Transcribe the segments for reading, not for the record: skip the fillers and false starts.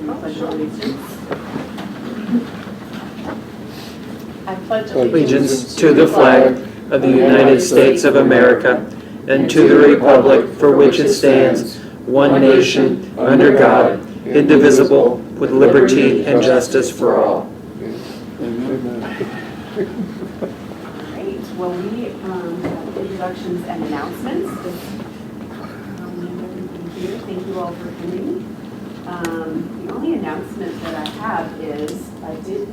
and pledge allegiance. I pledge allegiance to the flag of the United States of America and to the republic for which it stands, one nation, under God, indivisible, with liberty and justice for all. Great. Well, we have introductions and announcements. Thank you all for coming. The only announcement that I have is I did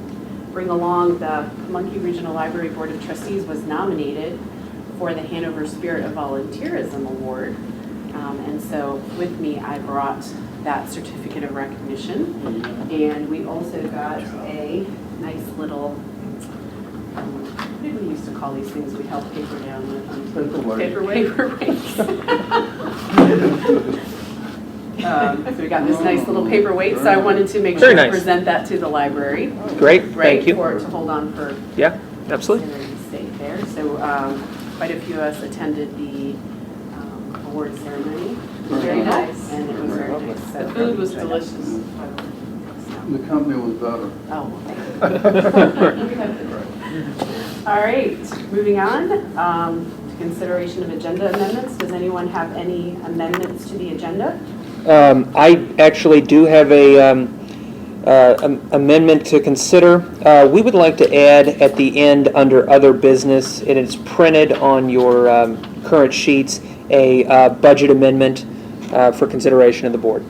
bring along the Pamunkey Regional Library Board of Trustees was nominated for the Hanover Spirit of Volunteerism Award. And so with me, I brought that certificate of recognition. And we also got a nice little, what did we used to call these things we held paper down with? Paperweights. So we got this nice little paperweight, so I wanted to make sure to present that to the library. Great, thank you. To hold on for. Yeah, absolutely. Stay there. So quite a few of us attended the award ceremony. Very nice. And it was very nice. So the food was delicious. The company was better. Oh, all right, moving on to consideration of agenda amendments. Does anyone have any amendments to the agenda? I actually do have a amendment to consider. We would like to add at the end under other business, and it's printed on your current sheets, a budget amendment for consideration of the board.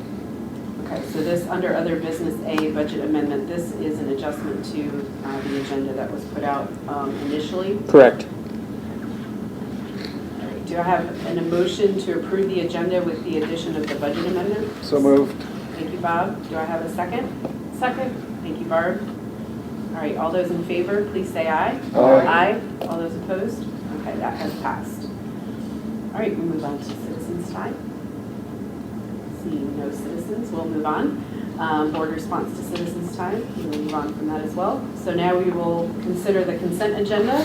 Okay, so this under other business, a budget amendment, this is an adjustment to the agenda that was put out initially. Correct. Do I have an emotion to approve the agenda with the addition of the budget amendment? So moved. Thank you, Bob. Do I have a second? Second. Thank you, Barb. All right, all those in favor, please say aye. Aye. Aye. All those opposed? Okay, that has passed. All right, we move on to citizens' time. Seeing no citizens, we'll move on. Board response to citizens' time, we'll move on from that as well. So now we will consider the consent agenda.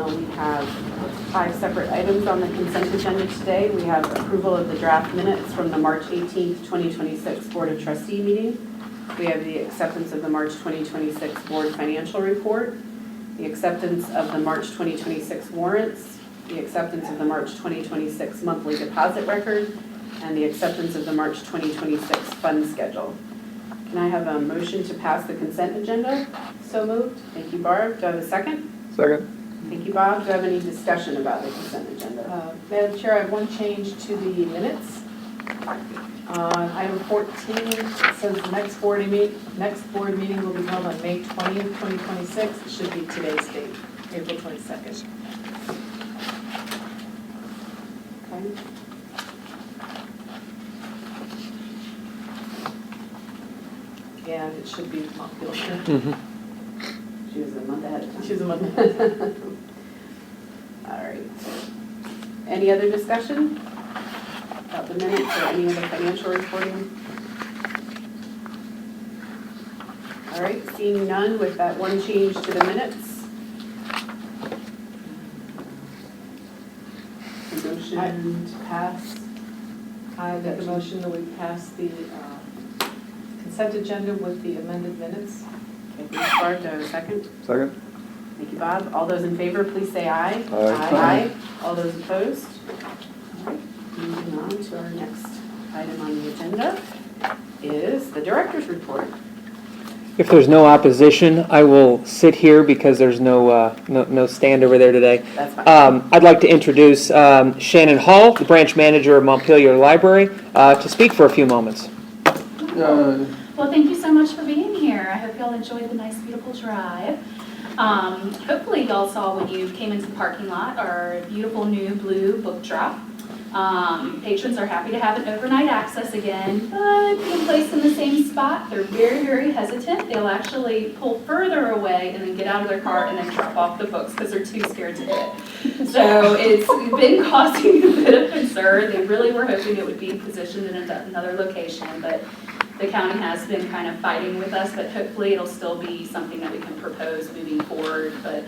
We have 5 separate items on the consent agenda today. We have approval of the draft minutes from the March 18th, 2026 Board of Trustee meeting. We have the acceptance of the March 2026 Board Financial Report, the acceptance of the March 2026 warrants, the acceptance of the March 2026 monthly deposit record, and the acceptance of the March 2026 fund schedule. Can I have a motion to pass the consent agenda? So moved. Thank you, Barb. Do I have a second? Second. Thank you, Bob. Do I have any discussion about the consent agenda? Madam Chair, I have one change to the minutes. Item 14 says the next board meeting will be held on May 20th, 2026. It should be today's date, April 22nd. Okay. Yeah, it should be Montpelier. Mm-hmm. She was a month ahead of time. She was a month ahead. All right. Any other discussion about the minutes or any other financial reporting? All right, seeing none with that one change to the minutes. Motion to pass. I make a motion that we pass the consent agenda with the amended minutes. Okay, thanks, Barb. Do I have a second? Second. Thank you, Bob. All those in favor, please say aye. Aye. Aye. All those opposed? All right, moving on to our next item on the agenda is the director's report. If there's no opposition, I will sit here because there's no stand over there today. That's fine. I'd like to introduce Shannon Hall, the branch manager of Montpelier Library, to speak for a few moments. Well, thank you so much for being here. I hope y'all enjoyed the nice, beautiful drive. Hopefully y'all saw when you came into the parking lot our beautiful new blue book drop. Patrons are happy to have an overnight access again, but being placed in the same spot, they're very, very hesitant. They'll actually pull further away and then get out of their car and then drop off the books because they're too scared to hit. So it's been causing a bit of concern. They really were hoping it would be positioned in another location, but the county has been kind of fighting with us, but hopefully it'll still be something that we can propose moving forward. But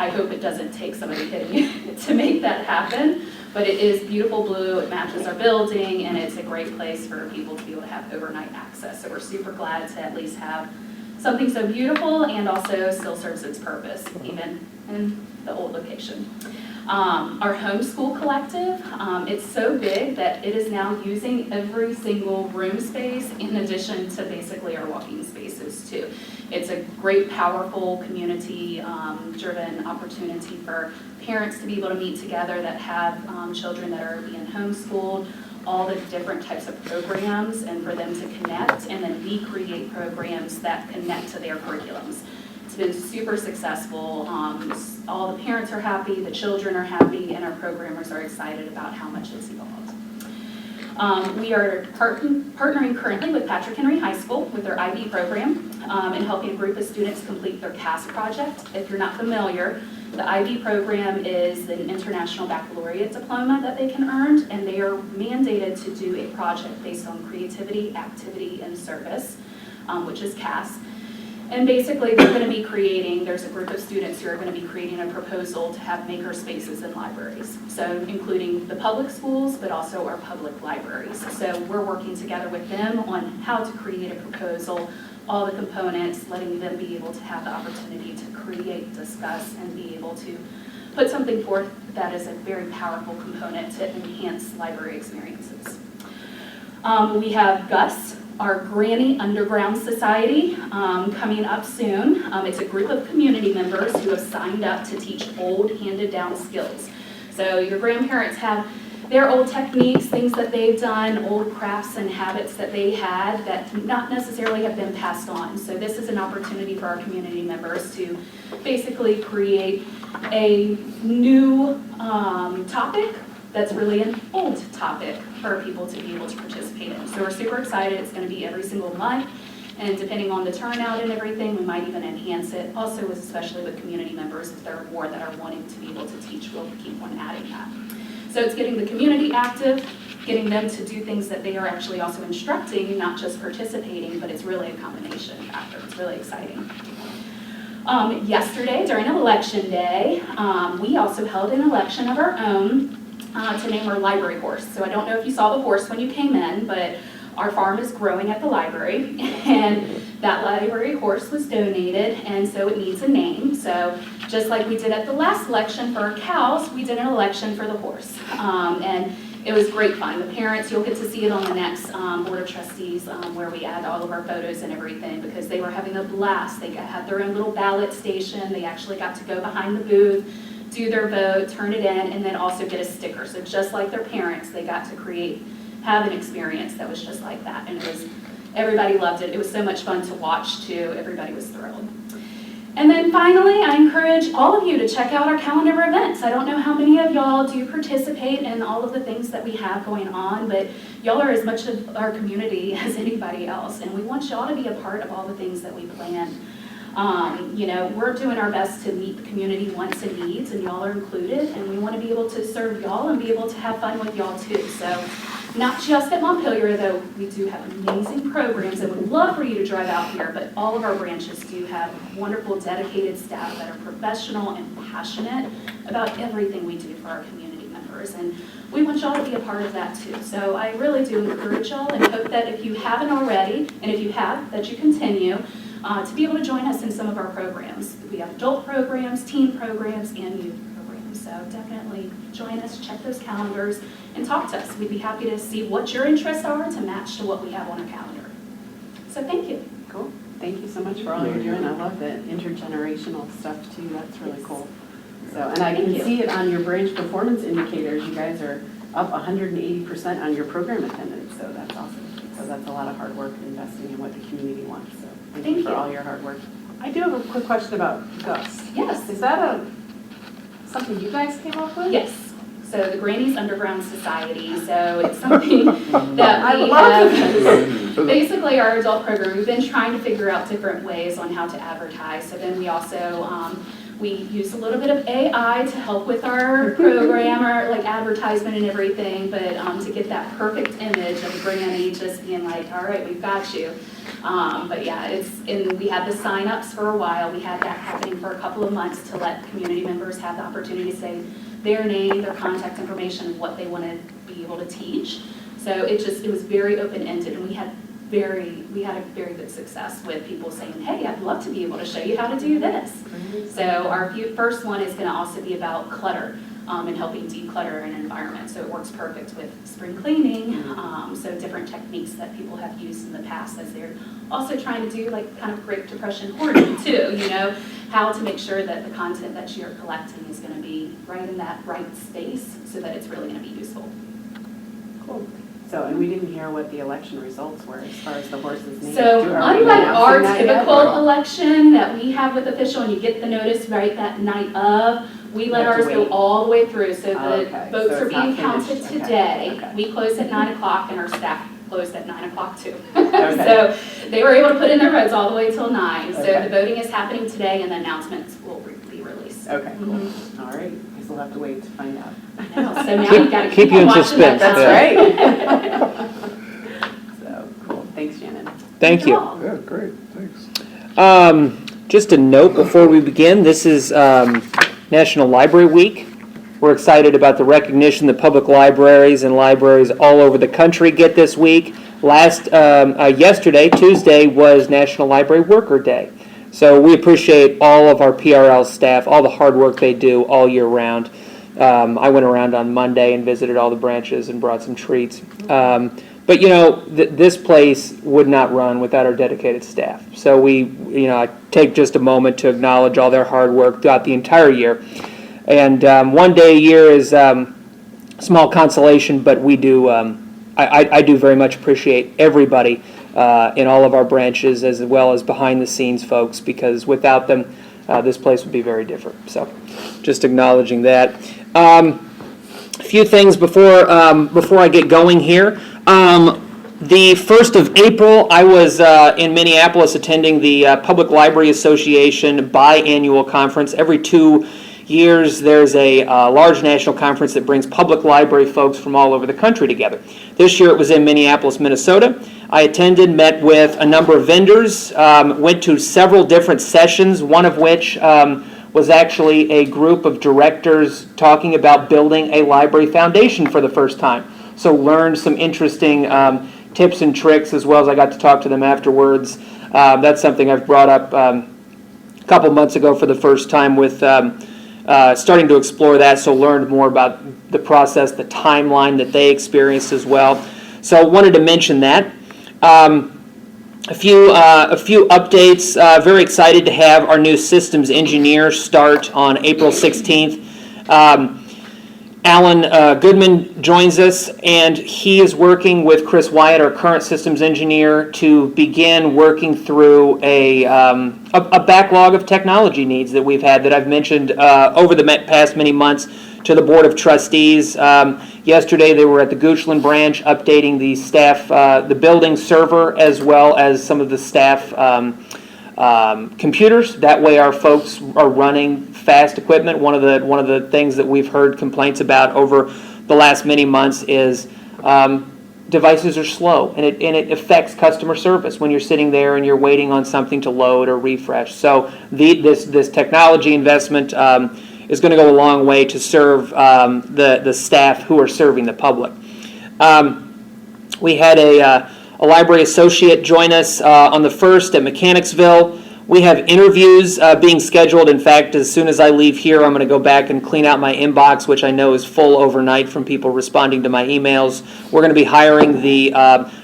I hope it doesn't take somebody hitting you to make that happen. But it is beautiful blue, it matches our building, and it's a great place for people to be able to have overnight access. So we're super glad to at least have something so beautiful and also still serves its purpose, even in the old location. Our homeschool collective, it's so big that it is now using every single room space in addition to basically our walking spaces too. It's a great, powerful, community-driven opportunity for parents to be able to meet together that have children that are being homeschooled, all the different types of programs, and for them to connect, and then we create programs that connect to their curriculums. It's been super successful. All the parents are happy, the children are happy, and our programmers are excited about how much it's evolved. We are partnering currently with Patrick Henry High School with their IB program and helping a group of students complete their CAS project. If you're not familiar, the IB program is an international baccalaureate diploma that they can earn, and they are mandated to do a project based on creativity, activity, and service, which is CAS. And basically, they're going to be creating, there's a group of students who are going to be creating a proposal to have maker spaces in libraries. So including the public schools, but also our public libraries. So we're working together with them on how to create a proposal, all the components, letting them be able to have the opportunity to create, discuss, and be able to put something forth that is a very powerful component to enhance library experiences. We have GUS, our Granny Underground Society, coming up soon. It's a group of community members who have signed up to teach old handed down skills. So your grandparents have their old techniques, things that they've done, old crafts and habits that they had that not necessarily have been passed on. So this is an opportunity for our community members to basically create a new topic that's really an old topic for people to be able to participate in. So we're super excited. It's going to be every single month, and depending on the turnout and everything, we might even enhance it. Also, especially with community members, if there are more that are wanting to be able to teach, we'll keep on adding that. So it's getting the community active, getting them to do things that they are actually also instructing, not just participating, but it's really a combination factor. It's really exciting. Yesterday, during Election Day, we also held an election of our own to name our library horse. So I don't know if you saw the horse when you came in, but our farm is growing at the library, and that library horse was donated, and so it needs a name. So just like we did at the last election for our cows, we did an election for the horse. And it was great fun. The parents, you'll get to see it on the next Board of Trustees where we add all of our photos and everything, because they were having a blast. They had their own little ballot station. They actually got to go behind the booth, do their vote, turn it in, and then also get a sticker. So just like their parents, they got to have an experience that was just like that. And everybody loved it. It was so much fun to watch too. Everybody was thrilled. And then finally, I encourage all of you to check out our calendar of events. I don't know how many of y'all do participate in all of the things that we have going on, but y'all are as much of our community as anybody else. And we want y'all to be a part of all the things that we plan. We're doing our best to meet the community wants and needs, and y'all are included, and we want to be able to serve y'all and be able to have fun with y'all too. So not just at Montpelier, though we do have amazing programs and would love for you to drive out here, but all of our branches do have wonderful, dedicated staff that are professional and passionate about everything we do for our community members. And we want y'all to be a part of that too. So I really do encourage y'all and hope that if you haven't already, and if you have, that you continue to be able to join us in some of our programs. We have adult programs, teen programs, and youth programs. So definitely join us, check those calendars, and talk to us. We'd be happy to see what your interests are to match to what we have on our calendar. So thank you. Cool. Thank you so much for all you're doing. I love the intergenerational stuff too. That's really cool. So, and I can see it on your branch performance indicators. You guys are up 180% on your program attendance. So that's awesome. So that's a lot of hard work investing in what the community wants. So thank you for all your hard work. I do have a quick question about GUS. Yes. Is that something you guys came up with? Yes. So the Granny's Underground Society. So it's something that we have. Basically, our adult program, we've been trying to figure out different ways on how to advertise. So then we also we use a little bit of AI to help with our program, or like advertisement and everything, but to get that perfect image of Granny just being like, all right, we've got you. But yeah, we had the sign-ups for a while. We had that happening for a couple of months to let community members have the opportunity to say their name, their contact information, and what they want to be able to teach. So it was very open-ended, and we had a very good success with people saying, hey, I'd love to be able to show you how to do this. So our first one is going to also be about clutter and helping declutter an environment. So it works perfect with spring cleaning, so different techniques that people have used in the past as they're also trying to do like kind of Great Depression hoarding too, how to make sure that the content that you're collecting is going to be right in that right space so that it's really going to be useful. Cool. So, and we didn't hear what the election results were as far as the horses' names. So Are we unlike our announcing that yet? typical election that we have with official and you get the notice right that night of, we let You have to ours go wait. all the way through. So the Okay, votes so are it's not being counted finished. Okay, today. okay. We closed at 9 o'clock and our staff closed at 9 o'clock too. Okay. So they were able to put in their votes all the way till 9. So Okay. the voting is happening today and the announcements will be released. Okay, cool. Mhm. All right, guess we'll have to wait to find out. I know. So now you've got to Keep keep you on in watching suspense. that. That's right. So, cool. Thanks, Shannon. Thank you. Yeah, great, thanks. Just a note before we begin, this is National Library Week. We're excited about the recognition that public libraries and libraries all over the country get this week. Yesterday, Tuesday, was National Library Worker Day. So we appreciate all of our PRL staff, all the hard work they do all year round. I went around on Monday and visited all the branches and brought some treats. But this place would not run without our dedicated staff. So I take just a moment to acknowledge all their hard work throughout the entire year. And one day a year is small consolation, but we do. I do very much appreciate everybody in all of our branches, as well as behind the scenes folks, because without them, this place would be very different. So, just acknowledging that. A few things before I get going here. The 1st of April, I was in Minneapolis attending the Public Library Association biannual conference. Every 2 years, there's a large national conference that brings public library folks from all over the country together. This year, it was in Minneapolis, Minnesota. I attended, met with a number of vendors, went to several different sessions, one of which was actually a group of directors talking about building a library foundation for the first time. So learned some interesting tips and tricks, as well as I got to talk to them afterwards. That's something I've brought up a couple months ago for the first time with starting to explore that, so learned more about the process, the timeline that they experienced as well. So I wanted to mention that. A few updates. Very excited to have our new systems engineer start on April 16th. Alan Goodman joins us, and he is working with Chris Wyatt, our current systems engineer, to begin working through a backlog of technology needs that we've had that I've mentioned over the past many months to the Board of Trustees. Yesterday they were at the Goochland branch updating the staff, the building server, as well as some of the staff computers. That way our folks are running fast equipment. One of the things that we've heard complaints about over the last many months is devices are slow, and it affects customer service when you're sitting there and you're waiting on something to load or refresh. So this technology investment is going to go a long way to serve the staff who are serving the public. We had a library associate join us on the 1st at Mechanicsville. We have interviews being scheduled. In fact, as soon as I leave here, I'm going to go back and clean out my inbox, which I know is full overnight from people responding to my emails. We're going to be hiring the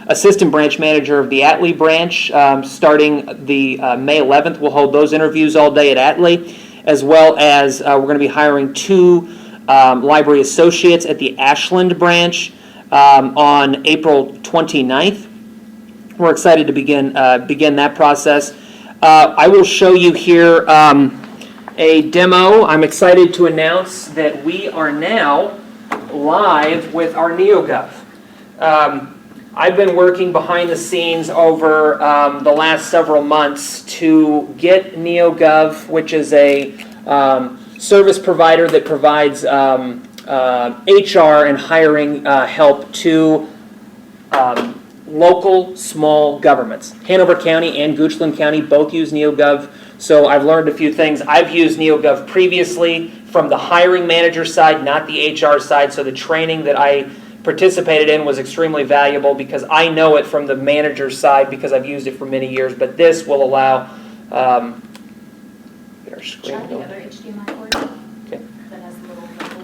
assistant branch manager of the Atlee branch starting the May 11th. We'll hold those interviews all day at Atlee, as well as we're going to be hiring 2 library associates at the Ashland branch on April 29th. We're excited to begin that process. I will show you here a demo. I'm excited to announce that we are now live with our NeoGov. I've been working behind the scenes over the last several months to get NeoGov, which is a service provider that provides HR and hiring help to local small governments. Hanover County and Goochland County both use NeoGov, so I've learned a few things. I've used NeoGov previously from the hiring manager side, not the HR side, so the training that I participated in was extremely valuable because I know it from the manager's side because I've used it for many years, but this will allow get our screen Try the going. other HDMI cord. Okay. That has the little bubble.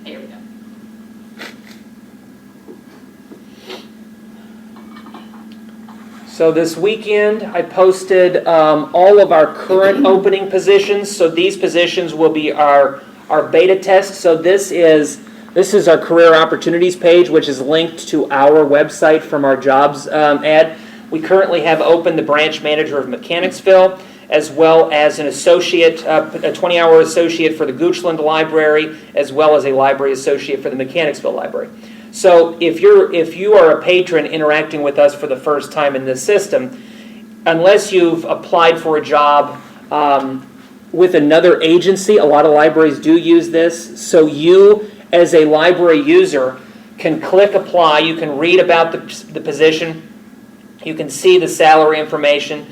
There we go. So this weekend, I posted all of our current opening positions. So these positions will be our beta test. So this is our career opportunities page, which is linked to our website from our jobs ad. We currently have open the branch manager of Mechanicsville, as well as an associate, a 20-hour associate for the Goochland Library, as well as a library associate for the Mechanicsville Library. So if you are a patron interacting with us for the first time in this system, unless you've applied for a job with another agency, a lot of libraries do use this, so you as a library user can click apply, you can read about the position, you can see the salary information,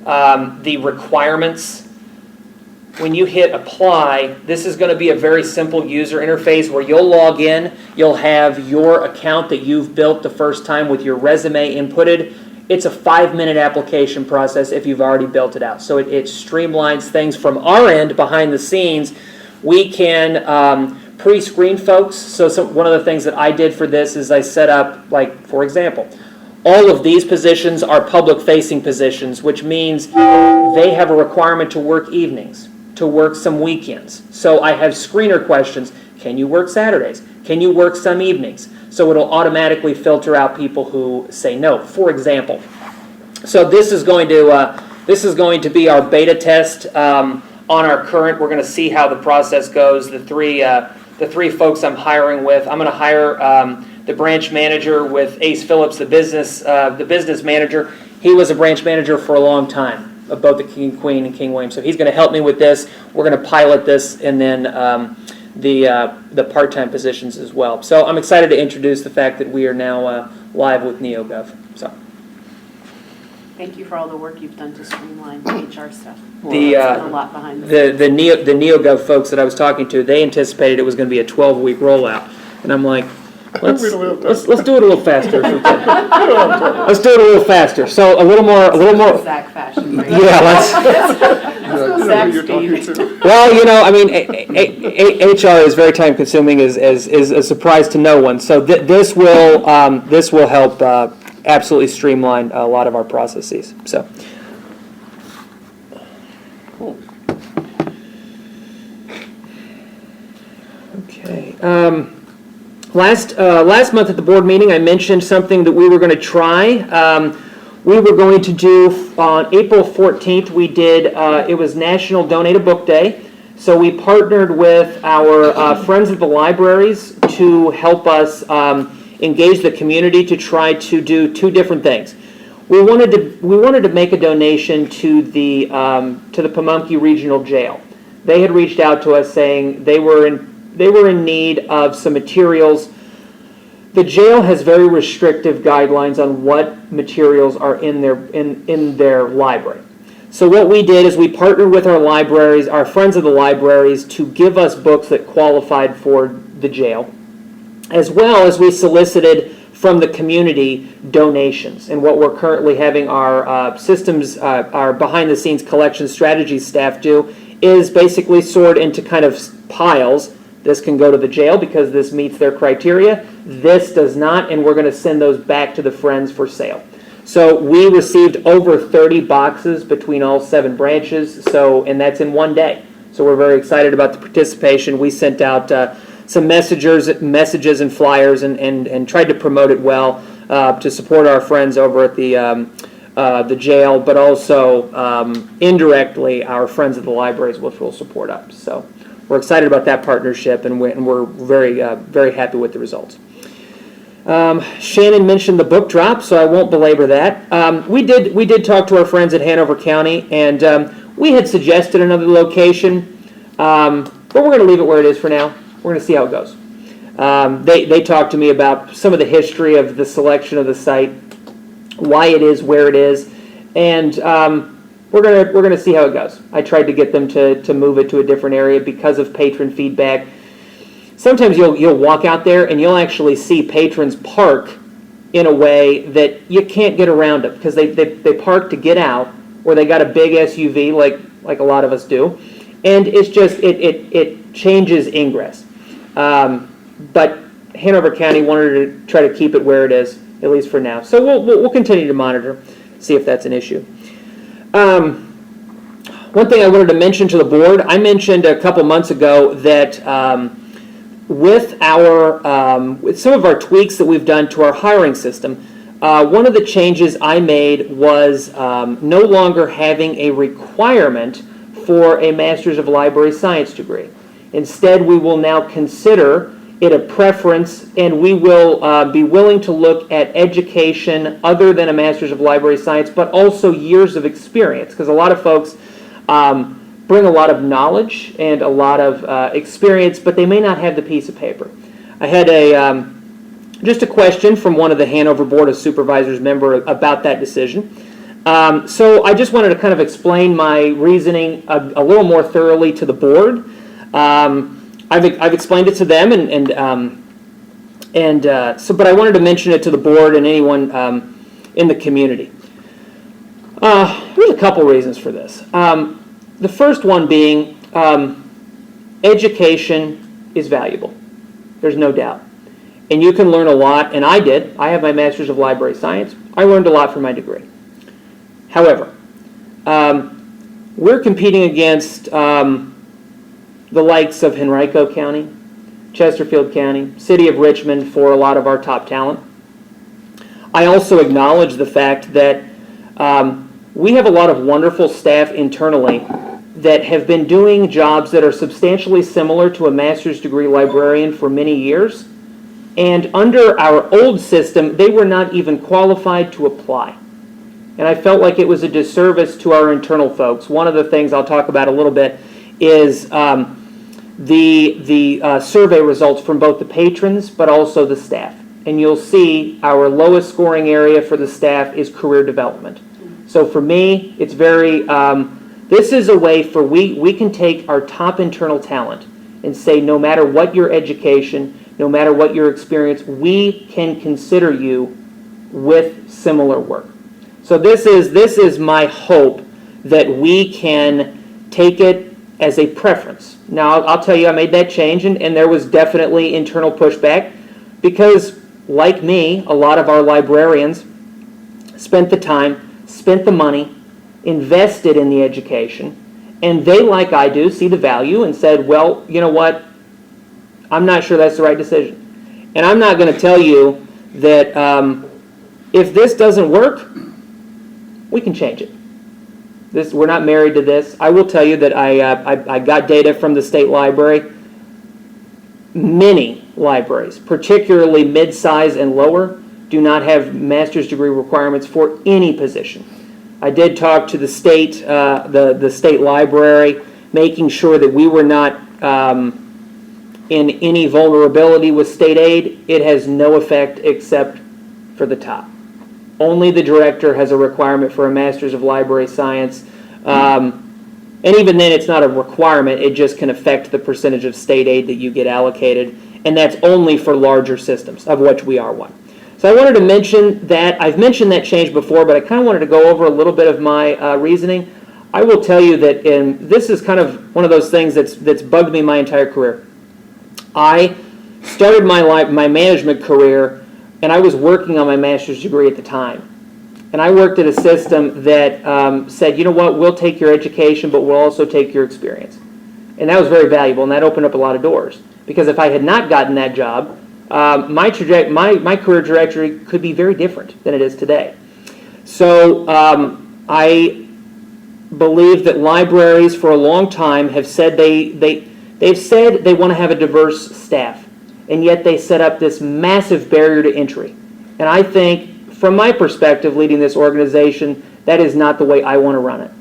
the requirements. When you hit apply, this is going to be a very simple user interface where you'll log in, you'll have your account that you've built the first time with your resume inputted. It's a 5-minute application process if you've already built it out. So it streamlines things from our end behind the scenes. We can pre-screen folks. So one of the things that I did for this is I set up, like, for example, all of these positions are public-facing positions, which means they have a requirement to work evenings, to work some weekends. So I have screener questions. Can you work Saturdays? Can you work some evenings? So it'll automatically filter out people who say no, for example. So this is going to be our beta test on our current. We're going to see how the process goes. The three folks I'm hiring with, I'm going to hire the branch manager with Ace Phillips, the business manager. He was a branch manager for a long time, of both the King Queen and King William. So he's going to help me with this. We're going to pilot this, and then the part-time positions as well. So I'm excited to introduce the fact that we are now live with NeoGov. So Thank you for all the work you've done to streamline HR stuff. The It's been a lot behind the the NeoGov folks that I was talking to, they anticipated it was going to be a 12-week rollout, and I'm like, let's do it a little faster. If we can. Let's do it a little faster. So a little more. Zach fashion, right? Yeah, let's. Let's go Zach speed. Well, you know, I mean, HR is very time consuming, is a surprise to no one. So this will help absolutely streamline a lot of our processes. So. Cool. Okay. Last month at the board meeting, I mentioned something that we were going to try. We were going to do on April 14th. We did. It was National Donate a Book Day, so we partnered with our friends at the libraries to help us engage the community to try to do two different things. We wanted to make a donation to the Pamunkey Regional Jail. They had reached out to us saying they were in need of some materials. The jail has very restrictive guidelines on what materials are in their library. So what we did is we partnered with our libraries, our friends of the libraries, to give us books that qualified for the jail, as well as we solicited from the community donations. And what we're currently having our systems, our behind-the-scenes collection strategy staff do is basically sort into kind of piles. This can go to the jail because this meets their criteria. This does not, and we're going to send those back to the Friends for sale. So we received over 30 boxes between all 7 branches, and that's in one day. So we're very excited about the participation. We sent out some messages and flyers and tried to promote it well to support our friends over at the jail, but also indirectly our friends at the libraries, which will support us. So we're excited about that partnership, and we're very happy with the results. Shannon mentioned the book drop, so I won't belabor that. We did talk to our friends at Hanover County, and We had suggested another location, but we're going to leave it where it is for now. We're going to see how it goes. They talked to me about some of the history of the selection of the site, why it is where it is, and we're gonna see how it goes. I tried to get them to move it to a different area because of patron feedback. Sometimes you'll walk out there and you'll actually see patrons park in a way that you can't get around it because they park to get out, or they got a big SUV like a lot of us do, and it's just it changes ingress. But Hanover County wanted to try to keep it where it is, at least for now. So we'll continue to monitor, see if that's an issue. One thing I wanted to mention to the board, I mentioned a couple months ago that with some of our tweaks that we've done to our hiring system, one of the changes I made was no longer having a requirement for a Master's of Library Science degree. Instead, we will now consider it a preference, and we will be willing to look at education other than a Master's of Library Science, but also years of experience, because a lot of folks bring a lot of knowledge and a lot of experience, but they may not have the piece of paper. I had just a question from one of the Hanover Board of Supervisors member about that decision. So I just wanted to kind of explain my reasoning a little more thoroughly to the board. I've explained it to them, but I wanted to mention it to the board and anyone in the community. There's a couple reasons for this. The first one being education is valuable. There's no doubt. And you can learn a lot, and I did. I have my Master's of Library Science. I learned a lot from my degree. However, we're competing against the likes of Henrico County, Chesterfield County, City of Richmond for a lot of our top talent. I also acknowledge the fact that we have a lot of wonderful staff internally that have been doing jobs that are substantially similar to a master's degree librarian for many years. And under our old system, they were not even qualified to apply. And I felt like it was a disservice to our internal folks. One of the things I'll talk about a little bit is the survey results from both the patrons but also the staff. And you'll see our lowest scoring area for the staff is career development. So for me, it's very, this is a way for we can take our top internal talent and say no matter what your education, no matter what your experience, we can consider you with similar work. So this is my hope that we can take it as a preference. Now, I'll tell you, I made that change, and there was definitely internal pushback because, like me, a lot of our librarians spent the time, spent the money, invested in the education, and they, like I do, see the value and said, well, you know what, I'm not sure that's the right decision. And I'm not going to tell you that if this doesn't work, we can change it. We're not married to this. I will tell you that I got data from the state library. Many libraries, particularly mid-size and lower, do not have master's degree requirements for any position. I did talk to the state, the state library, making sure that we were not in any vulnerability with state aid. It has no effect except for the top. Only the director has a requirement for a Master's of Library Science. And even then, it's not a requirement. It just can affect the percentage of state aid that you get allocated. And that's only for larger systems, of which we are one. So I wanted to mention that. I've mentioned that change before, but I kind of wanted to go over a little bit of my reasoning. I will tell you that this is kind of one of those things that's bugged me my entire career. I started my management career, and I was working on my master's degree at the time. And I worked at a system that said, you know what, we'll take your education, but we'll also take your experience. And that was very valuable, and that opened up a lot of doors. Because if I had not gotten that job, my career trajectory could be very different than it is today. So I believe that libraries for a long time have said they've said they want to have a diverse staff. And yet they set up this massive barrier to entry. And I think, from my perspective, leading this organization, that is not the way I want to run it.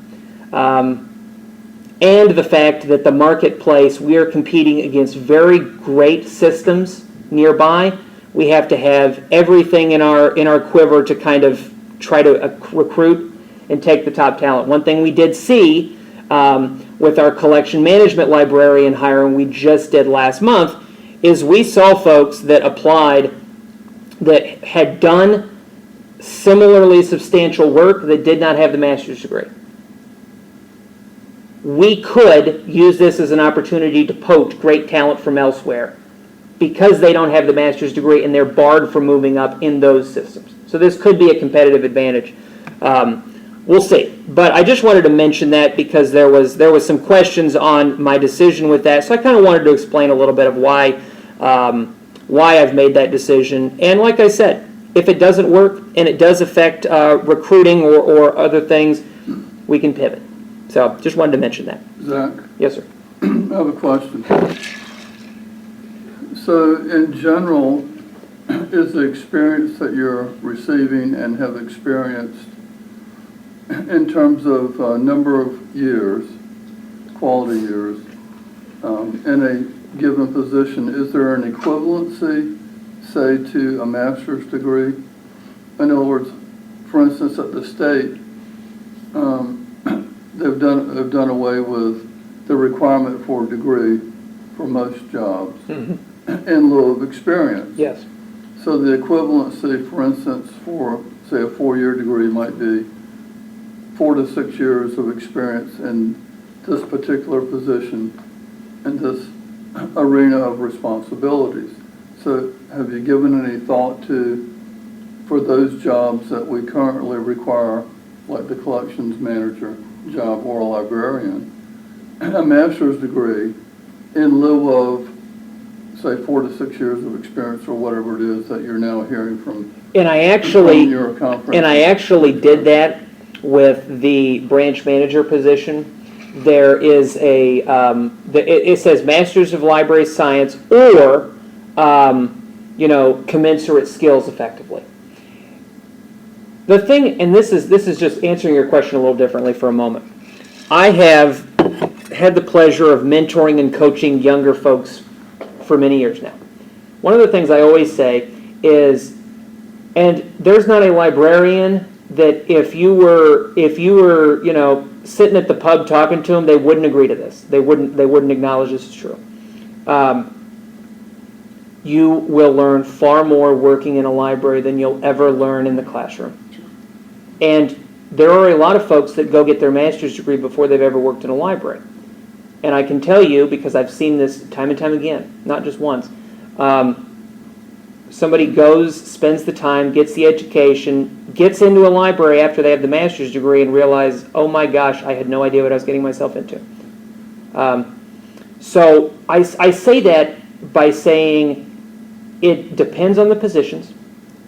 and the fact that the marketplace, we are competing against very great systems nearby. We have to have everything in our quiver to kind of try to recruit and take the top talent. One thing we did see with our collection management librarian hiring we just did last month is we saw folks that applied that had done similarly substantial work that did not have the master's degree. We could use this as an opportunity to poach great talent from elsewhere because they don't have the master's degree and they're barred from moving up in those systems. So this could be a competitive advantage. We'll see. But I just wanted to mention that because there was some questions on my decision with that. So I kind of wanted to explain a little bit of why I've made that decision. And like I said, if it doesn't work and it does affect recruiting or other things, we can pivot. So just wanted to mention that. Zach? Yes, sir. I have a question. So in general, is the experience that you're receiving and have experienced in terms of number of years, quality years, in a given position, is there an equivalency, say, to a master's degree? In other words, for instance, at the state, they've done away with the requirement for a degree for most jobs in lieu of experience. Yes. So the equivalency, for instance, for say a 4-year degree might be 4 to 6 years of experience in this particular position in this arena of responsibilities. So have you given any thought to, for those jobs that we currently require, like the collections manager job or a librarian, a master's degree in lieu of, say, 4 to 6 years of experience or whatever it is that you're now hearing from And I actually your conference? And I actually did that with the branch manager position. There is a, it says Masters of Library Science or, commensurate skills effectively. The thing, and this is just answering your question a little differently for a moment. I have had the pleasure of mentoring and coaching younger folks for many years now. One of the things I always say is, and there's not a librarian that if you were, sitting at the pub talking to them, they wouldn't agree to this. They wouldn't acknowledge this is true. You will learn far more working in a library than you'll ever learn in the classroom. And there are a lot of folks that go get their master's degree before they've ever worked in a library. And I can tell you, because I've seen this time and time again, not just once, somebody goes, spends the time, gets the education, gets into a library after they have the master's degree and realize, oh my gosh, I had no idea what I was getting myself into. So I say that by saying it depends on the positions,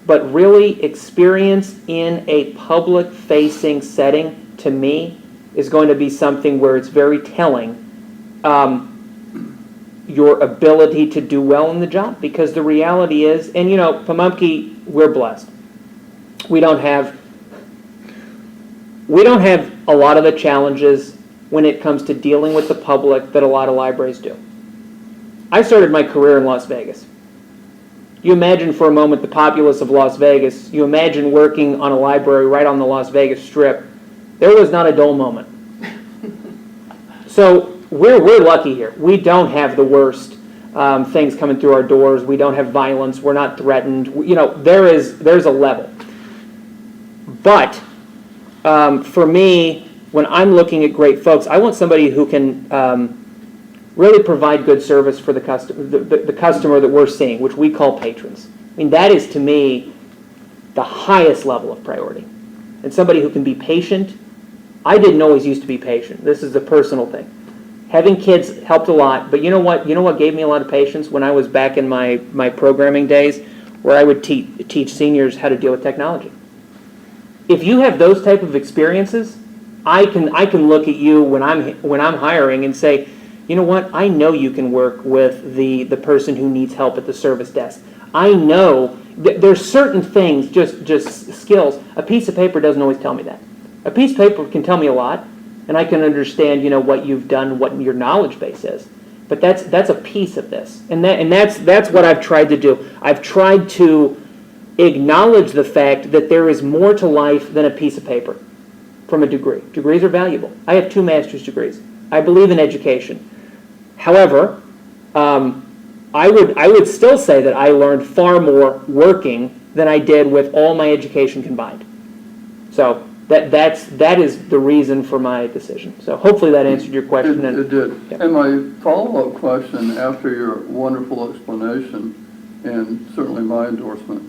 but really experience in a public-facing setting, to me, is going to be something where it's very telling your ability to do well in the job, because the reality is, and Pamunkey, we're blessed. We don't have a lot of the challenges when it comes to dealing with the public that a lot of libraries do. I started my career in Las Vegas. You imagine for a moment the populace of Las Vegas. You imagine working on a library right on the Las Vegas Strip. There was not a dull moment. So we're lucky here. We don't have the worst things coming through our doors. We don't have violence. We're not threatened. There's a level. But for me, when I'm looking at great folks, I want somebody who can really provide good service for the customer that we're seeing, which we call patrons. I mean, that is, to me, the highest level of priority. And somebody who can be patient. I didn't always used to be patient. This is a personal thing. Having kids helped a lot, but you know what? You know what gave me a lot of patience? When I was back in my programming days, where I would teach seniors how to deal with technology. If you have those type of experiences, I can look at you when I'm hiring and say, you know what? I know you can work with the person who needs help at the service desk. I know there's certain things, just skills. A piece of paper doesn't always tell me that. A piece of paper can tell me a lot, and I can understand, what you've done, what your knowledge base is. But that's a piece of this, and that's what I've tried to do. I've tried to acknowledge the fact that there is more to life than a piece of paper from a degree. Degrees are valuable. I have 2 master's degrees. I believe in education. However, I would still say that I learned far more working than I did with all my education combined. So that is the reason for my decision. So hopefully that answered your question. It did. Yeah. And my follow-up question after your wonderful explanation, and certainly my endorsement,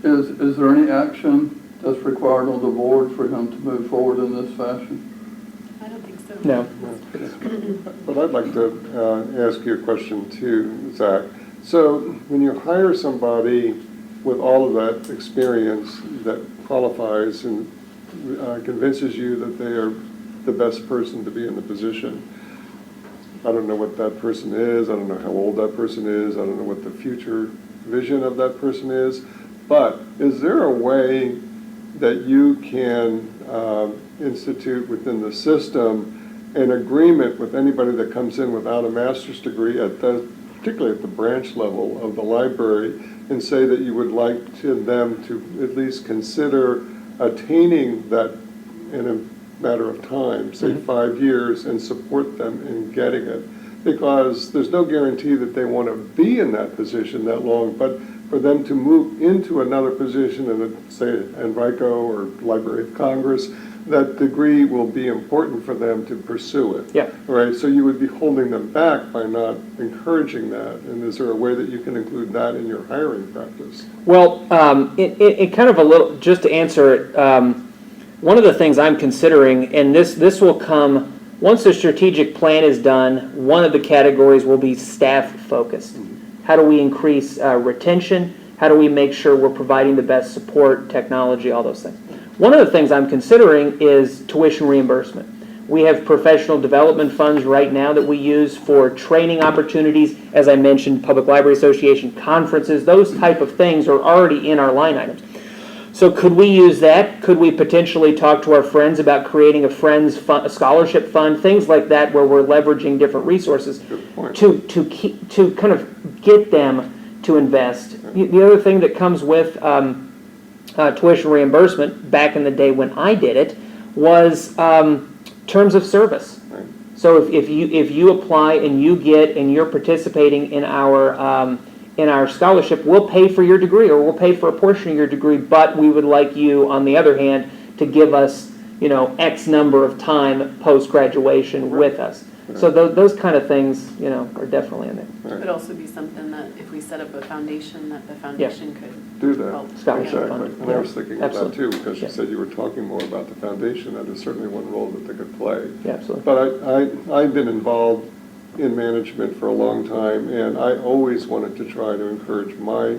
is there any action that's required on the board for him to move forward in this fashion? I don't think so. No. But I'd like to ask you a question too, Zach. So when you hire somebody with all of that experience that qualifies and convinces you that they are the best person to be in the position, I don't know what that person is, I don't know how old that person is, I don't know what the future vision of that person is, but is there a way that you can institute within the system an agreement with anybody that comes in without a master's degree, particularly at the branch level of the library, and say that you would like them to at least consider attaining that in a matter of time, say 5 years, and support them in getting it? Because there's no guarantee that they want to be in that position that long, but for them to move into another position in, say, Enrico or Library of Congress, that degree will be important for them to pursue it. Yeah. Right, so you would be holding them back by not encouraging that. And is there a way that you can include that in your hiring practice? Well, it kind of a little, just to answer it, one of the things I'm considering, and this will come, once the strategic plan is done, one of the categories will be staff focused. How do we increase retention? How do we make sure we're providing the best support, technology, all those things? One of the things I'm considering is tuition reimbursement. We have professional development funds right now that we use for training opportunities. As I mentioned, Public Library Association conferences, those type of things are already in our line items. So could we use that? Could we potentially talk to our friends about creating a scholarship fund, things like that, where we're leveraging different resources to kind of get them to invest? The other thing that comes with tuition reimbursement back in the day when I did it was terms of service. Right. So if you apply and you get and you're participating in our scholarship, we'll pay for your degree or we'll pay for a portion of your degree, but we would like you, on the other hand, to give us X number of time post-graduation with us. Right. So those kind of things are definitely in there. Right. It could also be something that if we set up a foundation, that the foundation could Do that. help. Scholarship Exactly. fund. And I was thinking of that Absolutely. too, because you said you were talking more about the foundation. That is certainly one role that they could play. Yeah, absolutely. But I've been involved in management for a long time, and I always wanted to try to encourage my,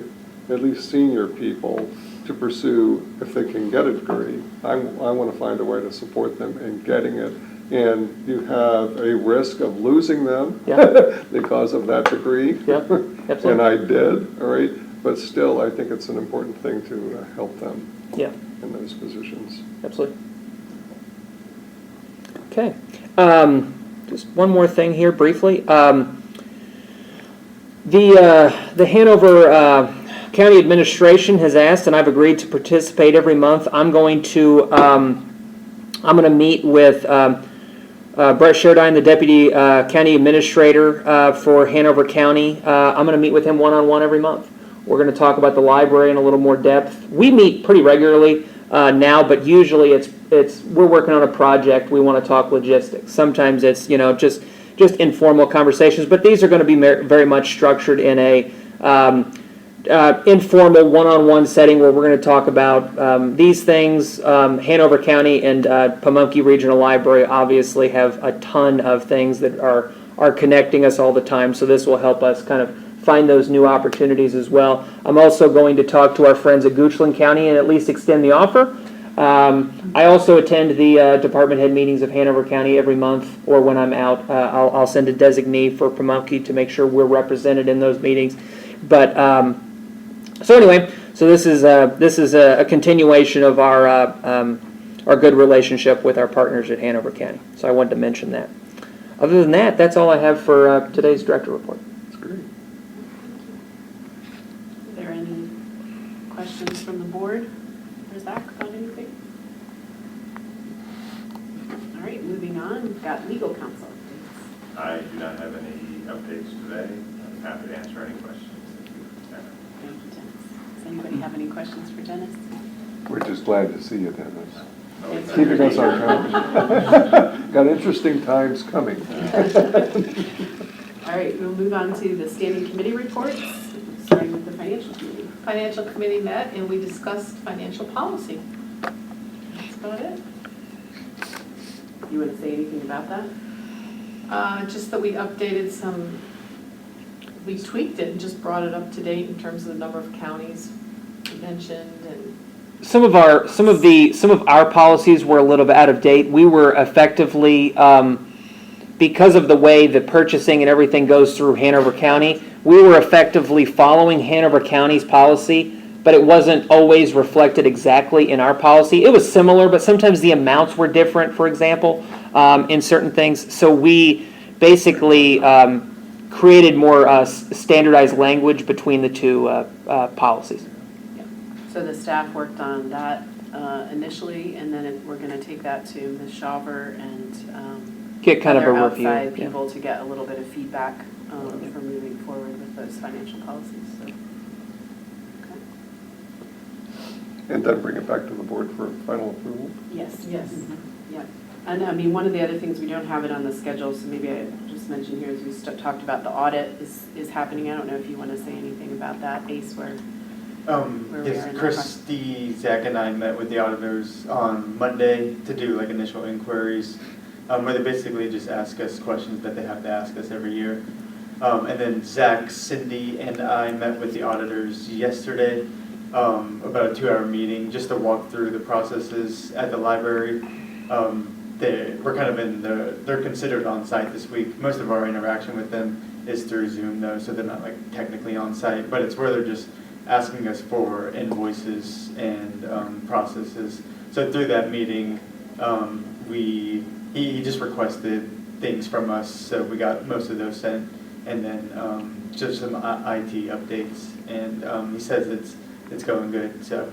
at least senior people, to pursue, if they can get a degree, I want to find a way to support them in getting it. And you have a risk of losing them because of that degree. Yeah, absolutely. And I did, all right? But still, I think it's an important thing to help them in those positions. Absolutely. Okay. Just one more thing here briefly. The Hanover County Administration has asked, and I've agreed to participate every month. I'm going to meet with Brett Sherdine, the Deputy County Administrator for Hanover County. I'm going to meet with him one-on-one every month. We're going to talk about the library in a little more depth. We meet pretty regularly now, but usually we're working on a project. We want to talk logistics. Sometimes it's just informal conversations, but these are going to be very much structured in a informal one-on-one setting where we're going to talk about these things. Hanover County and Pamunkey Regional Library obviously have a ton of things that are connecting us all the time, so this will help us kind of find those new opportunities as well. I'm also going to talk to our friends at Goochland County and at least extend the offer. I also attend the department head meetings of Hanover County every month, or when I'm out, I'll send a designee for Pamunkey to make sure we're represented in those meetings. But so anyway, so this is a continuation of our our good relationship with our partners at Hanover County. So I wanted to mention that. Other than that, that's all I have for today's director report. That's great. Are there any questions from the board or Zach about anything? All right, moving on, we've got legal counsel. I do not have any updates today. I'm happy to answer any questions that you have. Thank you, Dennis. Does anybody have any questions for Dennis? We're just glad to see you, Dennis. Thanks for Keeping us coming. on track. Got interesting times coming. All right, we'll move on to the standing committee reports, starting with the financial committee. Financial committee met and we discussed financial policy. That's about it. You want to say anything about that? Just that we updated some, we tweaked it and just brought it up to date in terms of the number of counties mentioned and. Some of our policies were a little bit out of date. We were effectively, because of the way the purchasing and everything goes through Hanover County, we were effectively following Hanover County's policy, but it wasn't always reflected exactly in our policy. It was similar, but sometimes the amounts were different, for example, in certain things. So we basically created more standardized language between the two policies. So the staff worked on that initially, and then we're going to take that to Ms. Shawver and Get kind of a other review. outside Yeah. people to get a little bit of feedback for moving forward with those financial policies. So, okay. And then bring it back to the board for final approval? Yes. Yes. Yeah. And I mean, one of the other things, we don't have it on the schedule, so maybe I just mention here, is we talked about the audit is happening. I don't know if you want to say anything about that, Ace, where we are Yes, in that Christy, Zach, and I met with the auditors on Monday to do like initial inquiries, where they basically just ask us questions that they have to ask us every year. And then Zach, Cindy, and I met with the auditors yesterday, about a 2-hour meeting, just to walk through the processes at the library. We're kind of they're considered on site this week. Most of our interaction with them is through Zoom though, so they're not like technically on site, but it's where they're just asking us for invoices and processes. So through that meeting, he just requested things from us, so we got most of those sent, and then just some IT updates, and he says it's going good. So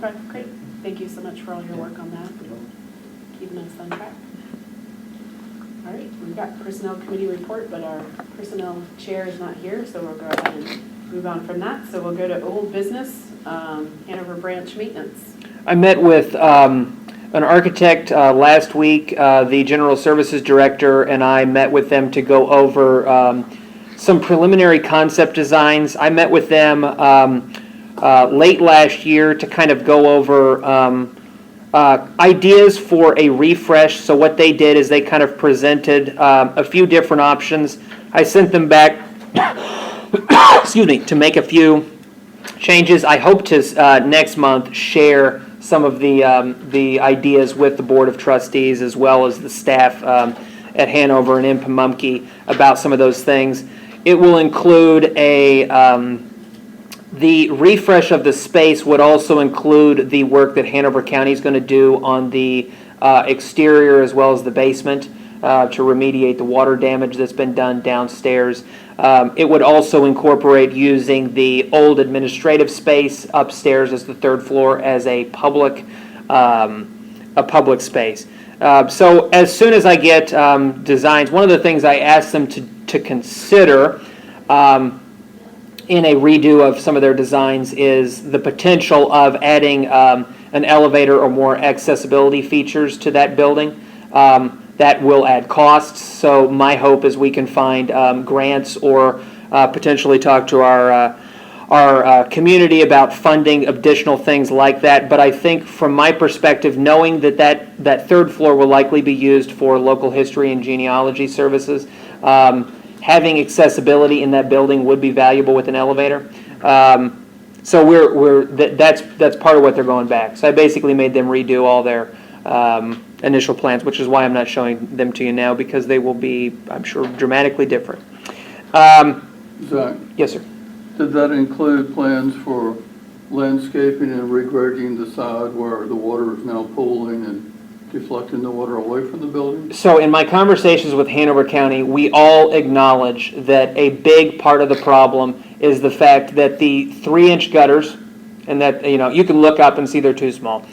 Okay, great. Thank you so much for all your work on that, keeping us on track. All right, we've got personnel committee report, but our personnel chair is not here, so we'll go ahead and move on from that. So we'll go to old business, Hanover Branch Maintenance. I met with an architect last week. The general services director and I met with them to go over some preliminary concept designs. I met with them late last year to kind of go over ideas for a refresh. So what they did is they kind of presented a few different options. I sent them back excuse me, to make a few changes. I hope to next month share some of the ideas with the Board of Trustees as well as the staff at Hanover and in Pamunkey about some of those things. It will include the refresh of the space would also include the work that Hanover County is going to do on the exterior as well as the basement to remediate the water damage that's been done downstairs. It would also incorporate using the old administrative space upstairs as the third floor as a public space. So as soon as I get designs, one of the things I asked them to consider in a redo of some of their designs is the potential of adding an elevator or more accessibility features to that building. That will add costs, so my hope is we can find grants or potentially talk to our community about funding additional things like that. But I think from my perspective, knowing that third floor will likely be used for local history and genealogy services, having accessibility in that building would be valuable with an elevator. So that's part of what they're going back. So I basically made them redo all their initial plans, which is why I'm not showing them to you now, because they will be, I'm sure, dramatically different. Zach, Yes, sir. did that include plans for landscaping and regrading the side where the water is now pooling and deflecting the water away from the building? So in my conversations with Hanover County, we all acknowledge that a big part of the problem is the fact that the 3-inch gutters, and that, you can look up and see they're too small,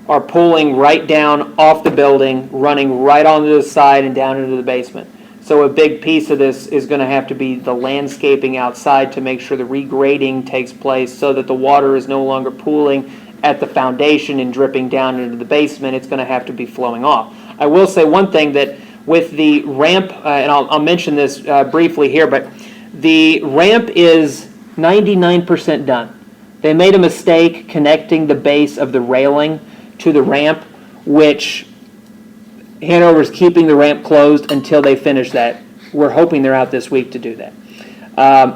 are pulling right down off the building, running right onto the side and down into the basement. So a big piece of this is going to have to be the landscaping outside to make sure the regrading takes place so that the water is no longer pooling at the foundation and dripping down into the basement. It's going to have to be flowing off. I will say one thing, that with the ramp, and I'll mention this briefly here, but the ramp is 99% done. They made a mistake connecting the base of the railing to the ramp, which Hanover's keeping the ramp closed until they finish that. We're hoping they're out this week to do that.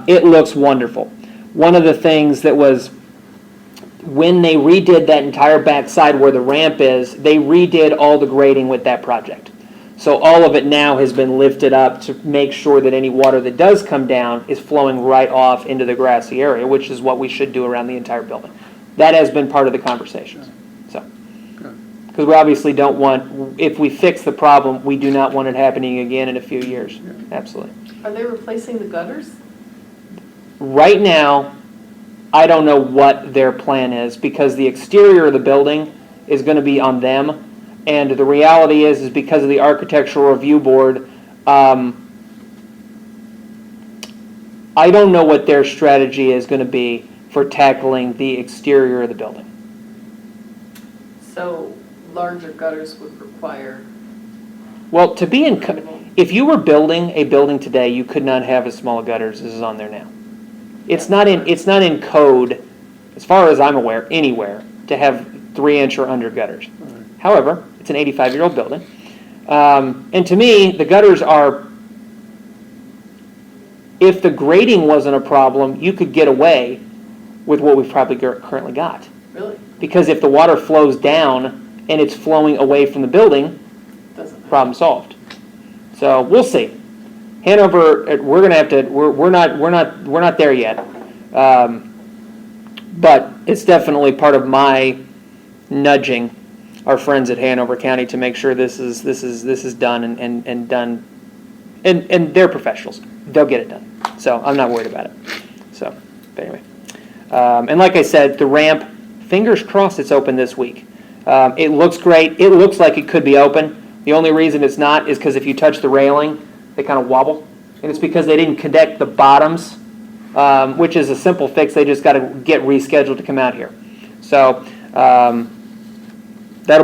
It looks wonderful. One of the things that was, when they redid that entire back side where the ramp is, they redid all the grading with that project. So all of it now has been lifted up to make sure that any water that does come down is flowing right off into the grassy area, which is what we should do around the entire building. That has been part of the conversations. Because we obviously don't want, if we fix the problem, we do not want it happening again in a few years. Absolutely. Are they replacing the gutters? Right now, I don't know what their plan is, because the exterior of the building is going to be on them. And the reality is because of the Architectural Review Board, I don't know what their strategy is going to be for tackling the exterior of the building. So larger gutters would require. Well, to be if you were building a building today, you could not have as small gutters as is on there now. It's not in code, as far as I'm aware, anywhere to have 3-inch or under gutters. However, it's an 85-year-old building, and to me, the gutters are. If the grading wasn't a problem, you could get away with what we've probably currently got. Really? Because if the water flows down and it's flowing away from the building, problem solved. So we'll see. Hanover, we're going to have to. We're not there yet, but it's definitely part of my nudging our friends at Hanover County to make sure this is done and done, and they're professionals. They'll get it done. So I'm not worried about it. So, but anyway, and like I said, the ramp. Fingers crossed it's open this week. It looks great. It looks like it could be open. The only reason it's not is because if you touch the railing, they kind of wobble. And it's because they didn't connect the bottoms, which is a simple fix. They just got to get rescheduled to come out here. So that'll